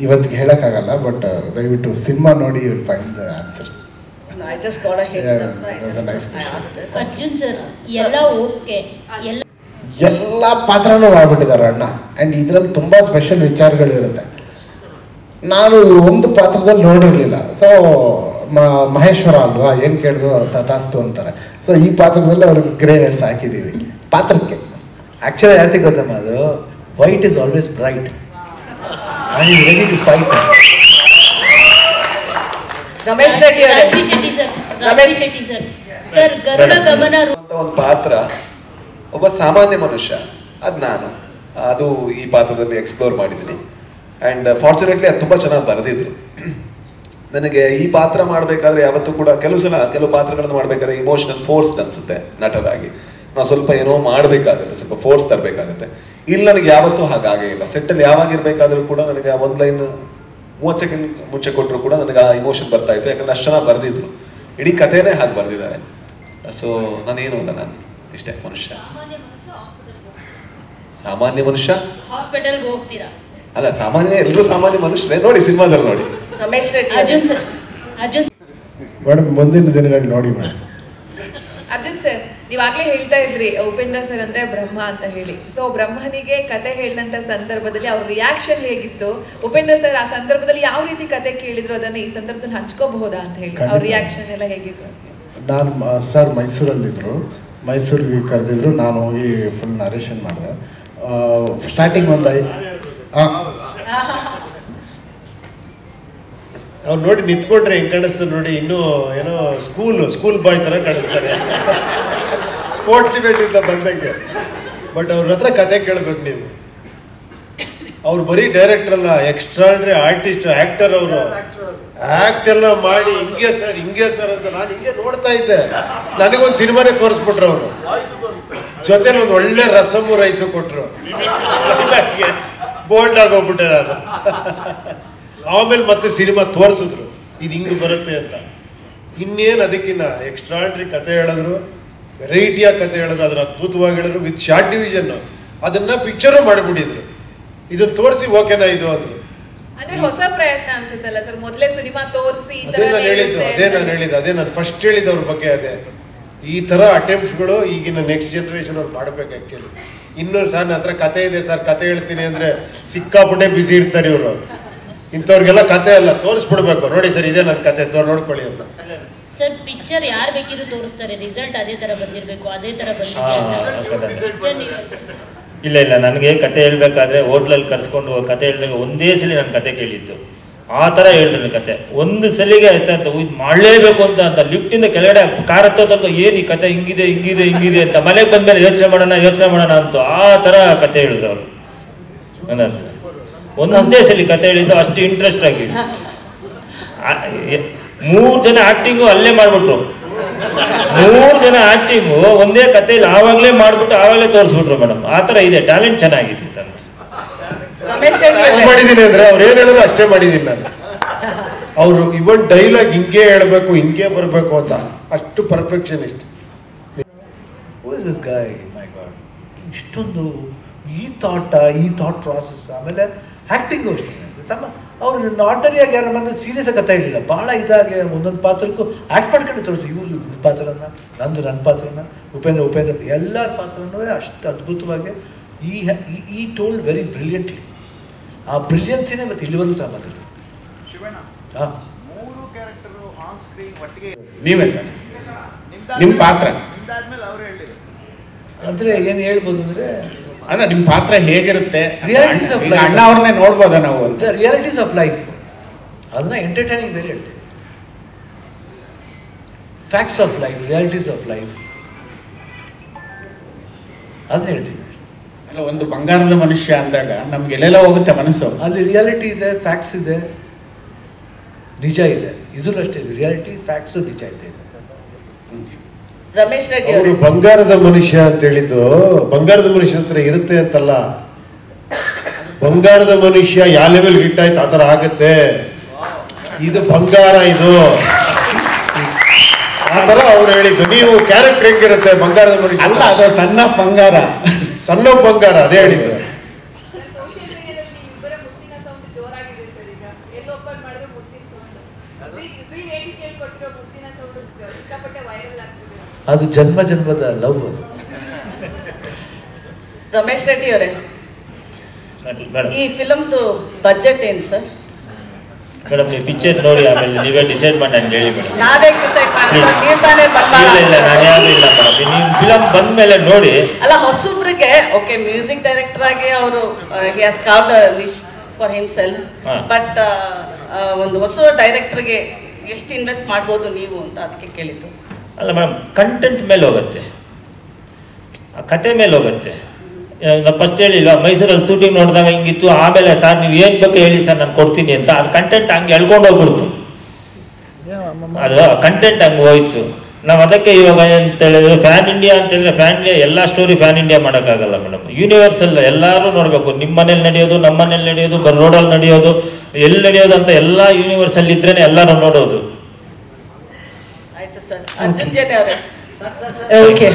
ಇವತ್ತಿಗೆ ಹೇಳೋಕ್ಕಾಗಲ್ಲ, ಬಟ್ ದಯವಿಟ್ಟು ಸಿನಿಮಾ ನೋಡಿ you will find the answer. I just got a hit. That's why I asked it. Arjun sir ಎಲ್ಲ ಓಕೆ, ಎಲ್ಲ ಪಾತ್ರನೂ ಮಾಡ್ಬಿಟ್ಟಿದ್ದಾರೆ ಅಣ್ಣ. ಆ್ಯಂಡ್ ಇದರಲ್ಲಿ ತುಂಬ ಸ್ಪೆಷಲ್ ವಿಚಾರಗಳಿರುತ್ತೆ. ನಾನು ಒಂದು ಪಾತ್ರದಲ್ಲಿ ನೋಡಿರಲಿಲ್ಲ. ಸೊ ಮಹೇಶ್ವರ ಅಲ್ವಾ, ಏನು ಕೇಳಿದ್ರು ತಥಾಸ್ತು ಅಂತಾರೆ. ಸೊ ಈ ಪಾತ್ರದಲ್ಲಿ ಅವ್ರಿಗೆ ಗ್ರೇನೇಡ್ಸ್ ಹಾಕಿದ್ದೀವಿ ಪಾತ್ರಕ್ಕೆ. ಆ್ಯಕ್ಚುಲಿ ಯಾಕೆ ಗೊತ್ತಮ್ಮ, ಅದು white is always bright and is ready to fight. Ramesh Reddy ಅವರೇ, ರಾಜ್ ಶೆಟ್ಟಿ ಸರ್ ಗರುಡ ಗಮನ ಒಂದು ಪಾತ್ರ, ಒಬ್ಬ ಸಾಮಾನ್ಯ ಮನುಷ್ಯ, ಅದು ನಾನು ಅದು ಈ ಪಾತ್ರದಲ್ಲಿ ಎಕ್ಸ್ಪ್ಲೋರ್ ಮಾಡಿದ್ದೀನಿ. ಆ್ಯಂಡ್ ಫಾರ್ಚುನೇಟ್ಲಿ ಅದು ತುಂಬ ಚೆನ್ನಾಗಿ ಬರೆದಿದ್ರು. ನನಗೆ ಈ ಪಾತ್ರ ಮಾಡಬೇಕಾದ್ರೆ ಯಾವತ್ತೂ ಕೂಡ ಕೆಲವು ಪಾತ್ರಗಳನ್ನು ಮಾಡಬೇಕಾದ್ರೆ ಇಮೋಷನಲ್ ಫೋರ್ಸ್ ಅನಿಸುತ್ತೆ ನಟರಾಗಿ. ನಾವು ಸ್ವಲ್ಪ ಏನೋ ಮಾಡಬೇಕಾಗುತ್ತೆ, ಸ್ವಲ್ಪ ಫೋರ್ಸ್ ತರಬೇಕಾಗುತ್ತೆ. ಇಲ್ಲಿ ನನಗೆ ಯಾವತ್ತೂ ಹಾಗಾಗೇ ಇಲ್ಲ. ಸೆಟ್ಟಲ್ಲಿ ಯಾವಾಗ ಇರಬೇಕಾದ್ರೂ ಕೂಡ ನನಗೆ ಒಂದು ಲೈನ್ 30 ಸೆಕೆಂಡ್ ಮುಂಚೆ ಕೊಟ್ಟರು ಕೂಡ ನನಗೆ ಆ ಇಮೋಷನ್ ಬರ್ತಾ ಇತ್ತು, ಯಾಕಂದ್ರೆ ಅಷ್ಟು ಚೆನ್ನಾಗಿ ಬರೆದಿದ್ರು. ಇಡೀ ಕಥೆನೇ ಹಾಗೆ ಬರೆದಿದ್ದಾರೆ. ಸೊ ನಾನೇನು ಅಲ್ಲ, ನಾನು ಇಷ್ಟೇ ಮನುಷ್ಯ, ಸಾಮಾನ್ಯ ಮನುಷ್ಯ. ಹಾಸ್ಪಿಟಲ್ಗೆ ಹೋಗ್ತೀರಾ? ಅಲ್ಲ, ಸಾಮಾನ್ಯ, ಎಲ್ಲರೂ ಸಾಮಾನ್ಯ ಮನುಷ್ಯರೇ. ನೋಡಿ ಸಿನಿಮಾದಲ್ಲಿ ನೋಡಿ. ರಮೇಶ್ ರೆಡ್ಡಿ. ಅರ್ಜುನ್ ಮೇಡಮ್ ಮುಂದಿನ ದಿನಗಳಲ್ಲಿ ನೋಡಿ ಮೇಡಮ್. ಅರ್ಜುನ್ ಸರ್, ನೀವಾಗಲೇ ಹೇಳ್ತಾ ಇದ್ರಿ ಉಪೇಂದ್ರ ಸರ್ ಅಂದ್ರೆ ಬ್ರಹ್ಮ ಅಂತ ಹೇಳಿ. ಸೊ ಬ್ರಹ್ಮನಿಗೆ ಕತೆ ಹೇಳಿದಂಥ ಸಂದರ್ಭದಲ್ಲಿ ಅವ್ರ ರಿಯಾಕ್ಷನ್ ಹೇಗಿತ್ತು? ಉಪೇಂದ್ರ ಸರ್ ಆ ಸಂದರ್ಭದಲ್ಲಿ ಯಾವ ರೀತಿ ಕತೆ ಕೇಳಿದ್ರು, ಅದನ್ನ ಈ ಸಂದರ್ಭದಲ್ಲಿ ಹಂಚ್ಕೋಬಹುದಾ ಅಂತ ಹೇಳಿ ಅವ್ರ ರಿಯಾಕ್ಷನ್ ಎಲ್ಲ ಹೇಗಿತ್ತು? ನಾನು ಸರ್ ಮೈಸೂರಲ್ಲಿದ್ದರು, ಮೈಸೂರಿಗೆ ಕರೆದಿದ್ರು, ನಾನು ಹೋಗಿ ಫುಲ್ ನರೇಷನ್ ಮಾಡಿದೆ. ಸ್ಟಾರ್ಟಿಂಗ್ ಒಂದು ಅವ್ರು ನೋಡಿ ನಿಂತ್ಕೊಂಡ್ರೆ ಹೆಂಗೆ ಕಾಣಿಸ್ತದೆ ನೋಡಿ, ಇನ್ನೂ ಏನೋ ಸ್ಕೂಲ್ ಬಾಯ್ ಥರ ಕಾಣಿಸ್ತಾರೆ, ಸ್ಪೋರ್ಟ್ಸ್ ಇವೆಂಟಿಂದ ಬಂದಂಗೆ. ಬಟ್ ಅವ್ರ ಹತ್ರ ಕತೆ ಕೇಳಬೇಕು ನೀವು. ಅವ್ರು ಬರೀ ಡೈರೆಕ್ಟರ್ ಅಲ್ಲ, ಎಕ್ಸ್ಟ್ರಾಡ್ರಿ ಆರ್ಟಿಸ್ಟ್, ಆ್ಯಕ್ಟರ್. ಅವರು ಆ್ಯಕ್ಟ್ ಎಲ್ಲ ಮಾಡಿ ಹಿಂಗೆ ಸರ್ ಅಂತ ನಾನು ಹಿಂಗೆ ನೋಡ್ತಾ ಇದ್ದೆ. ನನಗೊಂದು ಸಿನಿಮಾನೇ ತೋರಿಸ್ಬಿಟ್ರು ಅವರು. ಜೊತೆಲಿ ಒಂದು ಒಳ್ಳೆ ರಸಮ್ಮು ರೈಸು ಕೊಟ್ಟರು. ಬೋಲ್ಡ್ ಆಗೋಗ್ಬಿಟ್ಟೆ ನಾನು. ಆಮೇಲೆ ಮತ್ತೆ ಸಿನಿಮಾ ತೋರಿಸಿದ್ರು, ಇದು ಹಿಂಗೆ ಬರುತ್ತೆ ಅಂತ. ಇನ್ನೇನು ಅದಕ್ಕಿನ್ನ ಎಕ್ಸ್ಟ್ರಾಡ್ರಿ ಕತೆ ಹೇಳಿದ್ರು, ವೆರೈಟಿಯಾಗಿ ಕತೆ ಹೇಳಿದ್ರು, ಅದನ್ನ ಅದ್ಭುತವಾಗಿ ಹೇಳಿದ್ರು ವಿತ್ ಶಾರ್ಟ್ ಡಿವಿಷನ್. ಅದನ್ನ ಪಿಕ್ಚರು ಮಾಡಿಬಿಟ್ಟಿದ್ರು. ಇದನ್ನ ತೋರಿಸಿ ಓಕೆನಾ ಇದು ಅಂದ್ರು. ಅಂದ್ರೆ ಹೊಸ ಪ್ರಯತ್ನ ಅನ್ಸುತ್ತಲ್ಲ ಸರ್, ಮೊದಲೇ ಸಿನಿಮಾ ತೋರಿಸಿ. ಅದೇ ನಾನು ಫಸ್ಟ್ ಹೇಳಿದ್ದು ಅವ್ರ ಬಗ್ಗೆ. ಅದೇ ಈ ಥರ ಅಟೆಂಪ್ಟ್ಸ್ಗಳು ಈಗಿನ ನೆಕ್ಸ್ಟ್ ಜನ್ರೇಷನ್ ಅವ್ರು ಮಾಡ್ಬೇಕು. ಆ್ಯಕ್ಚುಲಿ ಇನ್ನೊಂದು ಸರ್ ನನ್ನ ಹತ್ರ ಕತೆ ಇದೆ ಸರ್, ಕತೆ ಹೇಳ್ತೀನಿ ಅಂದರೆ ಸಿಕ್ಕಾಪಟ್ಟೆ ಬ್ಯುಸಿ ಇರ್ತಾರೆ ಇವರು. ಇಂಥವ್ರಿಗೆಲ್ಲ ಕತೆ ಎಲ್ಲ ತೋರಿಸ್ಬಿಡ್ಬೇಕು. ನೋಡಿ ಸರ್, ಇದೇ ನನ್ನ ಕತೆ, ನೋಡ್ಕೊಳ್ಳಿ ಅಂತ. ಸರ್ ಪಿಕ್ಚರ್ ಯಾರು ಬೇಕಿದ್ರು ತೋರಿಸ್ತಾರೆ, ರಿಸಲ್ಟ್ ಅದೇ ತರ ಬಂದಿರಬೇಕು, ಅದೇ ತರ ಬಂದಿರಬೇಕು. ಇಲ್ಲ, ನನಗೆ ಕತೆ ಹೇಳ್ಬೇಕಾದ್ರೆ ಹೋಟ್ಲಲ್ಲಿ ಕರ್ಸ್ಕೊಂಡು ಕತೆ ಹೇಳಿದಾಗ ಒಂದೇ ಸಲ ನನ್ನ ಕತೆ ಕೇಳಿದ್ದು. ಆ ಥರ ಹೇಳಿದ್ರು ಕತೆ. ಒಂದು ಸಲಿಗೆ ಆಯ್ತಾ ಅಂತ ಇದು ಮಾಡಲೇಬೇಕು ಅಂತ ಲಿಫ್ಟಿಂದ ಕೆಳಗಡೆ ಕಾರ್ ಹತ್ತೋ ತನಕ ಏನು ಈ ಕತೆ ಹಿಂಗಿದೆ ಅಂತ ಮನೆಗೆ ಬಂದ್ಮೇಲೆ ಯೋಚನೆ ಮಾಡೋಣ ಅಂತ ಆ ಥರ ಕತೆ ಹೇಳಿದ್ರು ಅವರು. ಒಂದೇ ಸಲ ಕತೆ ಹೇಳಿದ್ದು, ಅಷ್ಟು ಇಂಟ್ರೆಸ್ಟ್ ಆಗಿ. 3 ಜನ ಆಕ್ಟಿಂಗು ಅಲ್ಲೇ ಮಾಡ್ಬಿಟ್ರು. 3 ಜನ ಆಕ್ಟಿಂಗು ಒಂದೇ ಕಥೆಯಲ್ಲಿ ಆವಾಗಲೇ ಮಾಡ್ಬಿಟ್ಟು ಆವಾಗಲೇ ತೋರಿಸ್ಬಿಟ್ರು ಮೇಡಮ್. ಆ ಥರ ಇದೆ, ಟ್ಯಾಲೆಂಟ್ ಚೆನ್ನಾಗಿದೆ. ಮಾಡಿದ್ದೀನಿ ಅಂದ್ರೆ ಅವ್ರು ಏನ್ ಹೇಳಿದ್ರು ಅಷ್ಟೇ ಮಾಡಿದ್ದೀನಿ ನಾನು. ಅವರು ಇವನ್ ಡೈಲಾಗ್ ಹಿಂಗೆ ಹೇಳ್ಬೇಕು, ಹಿಂಗೆ ಬರಬೇಕು ಅಂತ ಅಷ್ಟು ಪರ್ಫೆಕ್ಷನಿಸ್ಟ್. ಇಷ್ಟೊಂದು ಈ ಥಾಟ್ ಪ್ರಾಸೆಸ್. ಆಮೇಲೆ ಆ್ಯಕ್ಟಿಂಗು ಅಷ್ಟೇ. ಅವ್ರು ಆರ್ಡರಿಯಾಗಿ ಯಾರು ಬಂದು ಸೀರಿಯಸ್ ಆಗಿ ಕಥೆ ಹೇಳಿಲ್ಲ, ಭಾಳ ಇದಾಗಿ ಒಂದೊಂದು ಪಾತ್ರಕ್ಕೂ ಆ್ಯಕ್ಟ್ ಮಾಡ್ಕೊಂಡು ತೋರಿಸಿ. ಇವ್ರು ಪಾತ್ರನ, ನನ್ನ ಪಾತ್ರನ, ಉಪೇಂದ್ರ ಎಲ್ಲರ ಪಾತ್ರನೂ ಅಷ್ಟು ಅದ್ಭುತವಾಗಿ ಈ ಟೋಲ್ಡ್ ವೆರಿ ಬ್ರಿಲಿಯಂಟ್ಲಿ. ಆ ಬ್ರಿಲಿಯನ್ಸಿನೇ ಮತ್ತೆ ಇಲ್ಲಿವರೆಗೂ ತಗೊಂಡಿಲ್ಲ. ನೀವೇ ಸರ್ ನಿಮ್ಮ ಪಾತ್ರ ಅಂದರೆ ಏನು ಹೇಳ್ಬೋದು ಅಂದರೆ, ಅಲ್ಲ ನಿಮ್ಮ ಪಾತ್ರ ಹೇಗಿರುತ್ತೆ, ರಿಯಾಲಿಟೀಸ್ ಆಫ್ ಲೈಫ್. ಅಣ್ಣ ಅವ್ರನ್ನೇ ನೋಡ್ಬೋದಾ ನಾವು? ರಿಯಾಲಿಟೀಸ್ ಆಫ್ ಲೈಫ್, ಅದನ್ನ ಎಂಟರ್ಟೈನಿಂಗ್ ಬೇರೆ ಹೇಳ್ತೀವಿ. Facts of life, realities of life ಅದನ್ನ ಹೇಳ್ತೀವಿ. ಅಲ್ಲ, ಒಂದು ಬಂಗಾರದ ಮನುಷ್ಯ ಅಂದಾಗ ನಮ್ಗೆ ಎಲ್ಲೆಲ್ಲ ಹೋಗುತ್ತೆ ಮನಸ್ಸು. ಅಲ್ಲಿ ರಿಯಾಲಿಟಿ ಇದೆ, ಫ್ಯಾಕ್ಟ್ಸ್ ಇದೆ, ನಿಜ ಇದೆ. ಇದರಲ್ಲೂ ಅಷ್ಟೇ, ರಿಯಾಲಿಟಿ, ಫ್ಯಾಕ್ಟ್ಸು, ನಿಜ ಇದೆ. ರಮೇಶ್ ರೆಡ್ಡಿ ಅವರು ಬಂಗಾರದ ಮನುಷ್ಯ ಅಂತ ಹೇಳಿದ್ದು ಬಂಗಾರದ ಮನುಷ್ಯ ಹತ್ರ ಇರುತ್ತೆ ಅಂತಲ್ಲ, ಬಂಗಾರದ ಮನುಷ್ಯ ಯಾವ ಲೆವೆಲ್ ಹಿಟ್ ಆಯ್ತು ಆ ಥರ ಆಗತ್ತೆ. ಇದು ಬಂಗಾರ, ಇದು ಆ ಥರ ಅವ್ರು ಹೇಳಿದ್ದು. ನೀವು ಕ್ಯಾರೆಕ್ಟರ್ ಹೆಂಗಿರುತ್ತೆ ಬಂಗಾರದ ಮನುಷ್ಯ? ಅಲ್ಲ, ಅದು ಸಣ್ಣ ಬಂಗಾರ, ಸಣ್ಣ ಬಂಗಾರ, ಅದೇ ಹೇಳಿದ್ದು. ಸೋಷಿಯಲ್ ಮೀಡಿಯಾದಲ್ಲಿ ಇಬ್ಬರ ಮುತ್ತಿನ ಸೌಂಡ್ ಜೋರಾಗಿದೆ ಸರ್. ಈಗ ಎಲ್ಲಿ ಓಪನ್ ಮಾಡಿದ್ರೆ ಮುತ್ತಿನ ಸೌಂಡ್, ಜಿ ವೇದಿಕೆಯಲ್ಲಿ ಕೊಟ್ಟಿರೋ ಮುತ್ತಿನ ಸೌಂಡ್ ಸಿಕ್ಕಾಪಟ್ಟೆ ವೈರಲ್ ಆಗ್ತಿದೆ. ಅದು ಜನ್ಮ ಜನ್ಮದ ಲವ್. ಅದು ರಮೇಶ್ ರೆಡ್ಡಿ ಅವರೇ, ಈ ಫಿಲಮ್ದು ಬಜೆಟ್ ಏನು ಸರ್? ಮೇಡಮ್ ನೀವು ಪಿಕ್ಚರ್ ನೋಡಿ ಆಮೇಲೆ ನೀವೇ ಡಿಸೈಡ್ ಮಾಡಿ ನಾನು ಹೇಳಿ ಮೇಡಮ್. ನಾವೇ ಡಿಸೈಡ್ ಮಾಡ್ತೀವಿ, ನೀವು ತಾನೇ ಇಲ್ಲ ನಾನು ಯಾರು ಇಲ್ಲ ಮೇಡಮ್, ನೀವು ಫಿಲಮ್ ಬಂದ ಮೇಲೆ ನೋಡಿ. ಅಲ್ಲ, ಹೊಸಬ್ರಿಗೆ ಓಕೆ, ಮ್ಯೂಸಿಕ್ ಡೈರೆಕ್ಟರ್ ಆಗಿ ಅವರು he has carved a list for himself, but ಒಂದು ಹೊಸ ಡೈರೆಕ್ಟರ್ಗೆ ಎಷ್ಟು ಇನ್ವೆಸ್ಟ್ ಮಾಡ್ಬೋದು ನೀವು ಅಂತ ಅದಕ್ಕೆ ಕೇಳಿದ್ದು. ಅಲ್ಲ ಮೇಡಮ್, ಕಂಟೆಂಟ್ ಮೇಲೆ ಹೋಗುತ್ತೆ, ಆ ಕತೆ ಮೇಲೆ ಹೋಗುತ್ತೆ. ನಾನು ಫಸ್ಟ್ ಹೇಳಿಲ್ಲ, ಮೈಸೂರಲ್ಲಿ ಶೂಟಿಂಗ್ ನೋಡಿದಾಗ ಹಿಂಗಿತ್ತು, ಆಮೇಲೆ ಸರ್ ನೀವು ಏನು ಬೇಕು ಹೇಳಿ ಸರ್ ನಾನು ಕೊಡ್ತೀನಿ ಅಂತ, ಅದು ಕಂಟೆಂಟ್ ಹಂಗೆ ಎಳ್ಕೊಂಡು ಹೋಗ್ಬಿಡ್ತು. ಅದು ಕಂಟೆಂಟ್ ಹಂಗೆ ಹೋಯ್ತು. ನಾವು ಅದಕ್ಕೆ ಇವಾಗ ಅಂತ ಹೇಳಿದ್ರೆ ಫ್ಯಾನ್ ಇಂಡಿಯಾ ಅಂತ ಹೇಳಿದ್ರೆ ಫ್ಯಾನ್ ಇಂಡಿಯಾ ಎಲ್ಲ ಸ್ಟೋರಿ ಫ್ಯಾನ್ ಇಂಡಿಯಾ ಮಾಡೋಕ್ಕಾಗಲ್ಲ ಮೇಡಮ್. ಯೂನಿವರ್ಸಲ್ ಎಲ್ಲರೂ ನೋಡಬೇಕು. ನಿಮ್ಮ ಮನೇಲಿ ನಡೆಯೋದು, ನಮ್ಮ ಮನೇಲಿ ನಡೆಯೋದು, ರೋಡಲ್ಲಿ ನಡೆಯೋದು, ಎಲ್ಲಿ ನಡೆಯೋದು ಅಂತ ಎಲ್ಲ ಯೂನಿವರ್ಸಲ್ ಇದ್ರೇನೆ ಎಲ್ಲರೂ ನೋಡೋದು. ಆಯ್ತು ಸರ್. ಅರ್ಜುನ್ ಜನ್ಯ ಅವರೇ, ಓಕೆ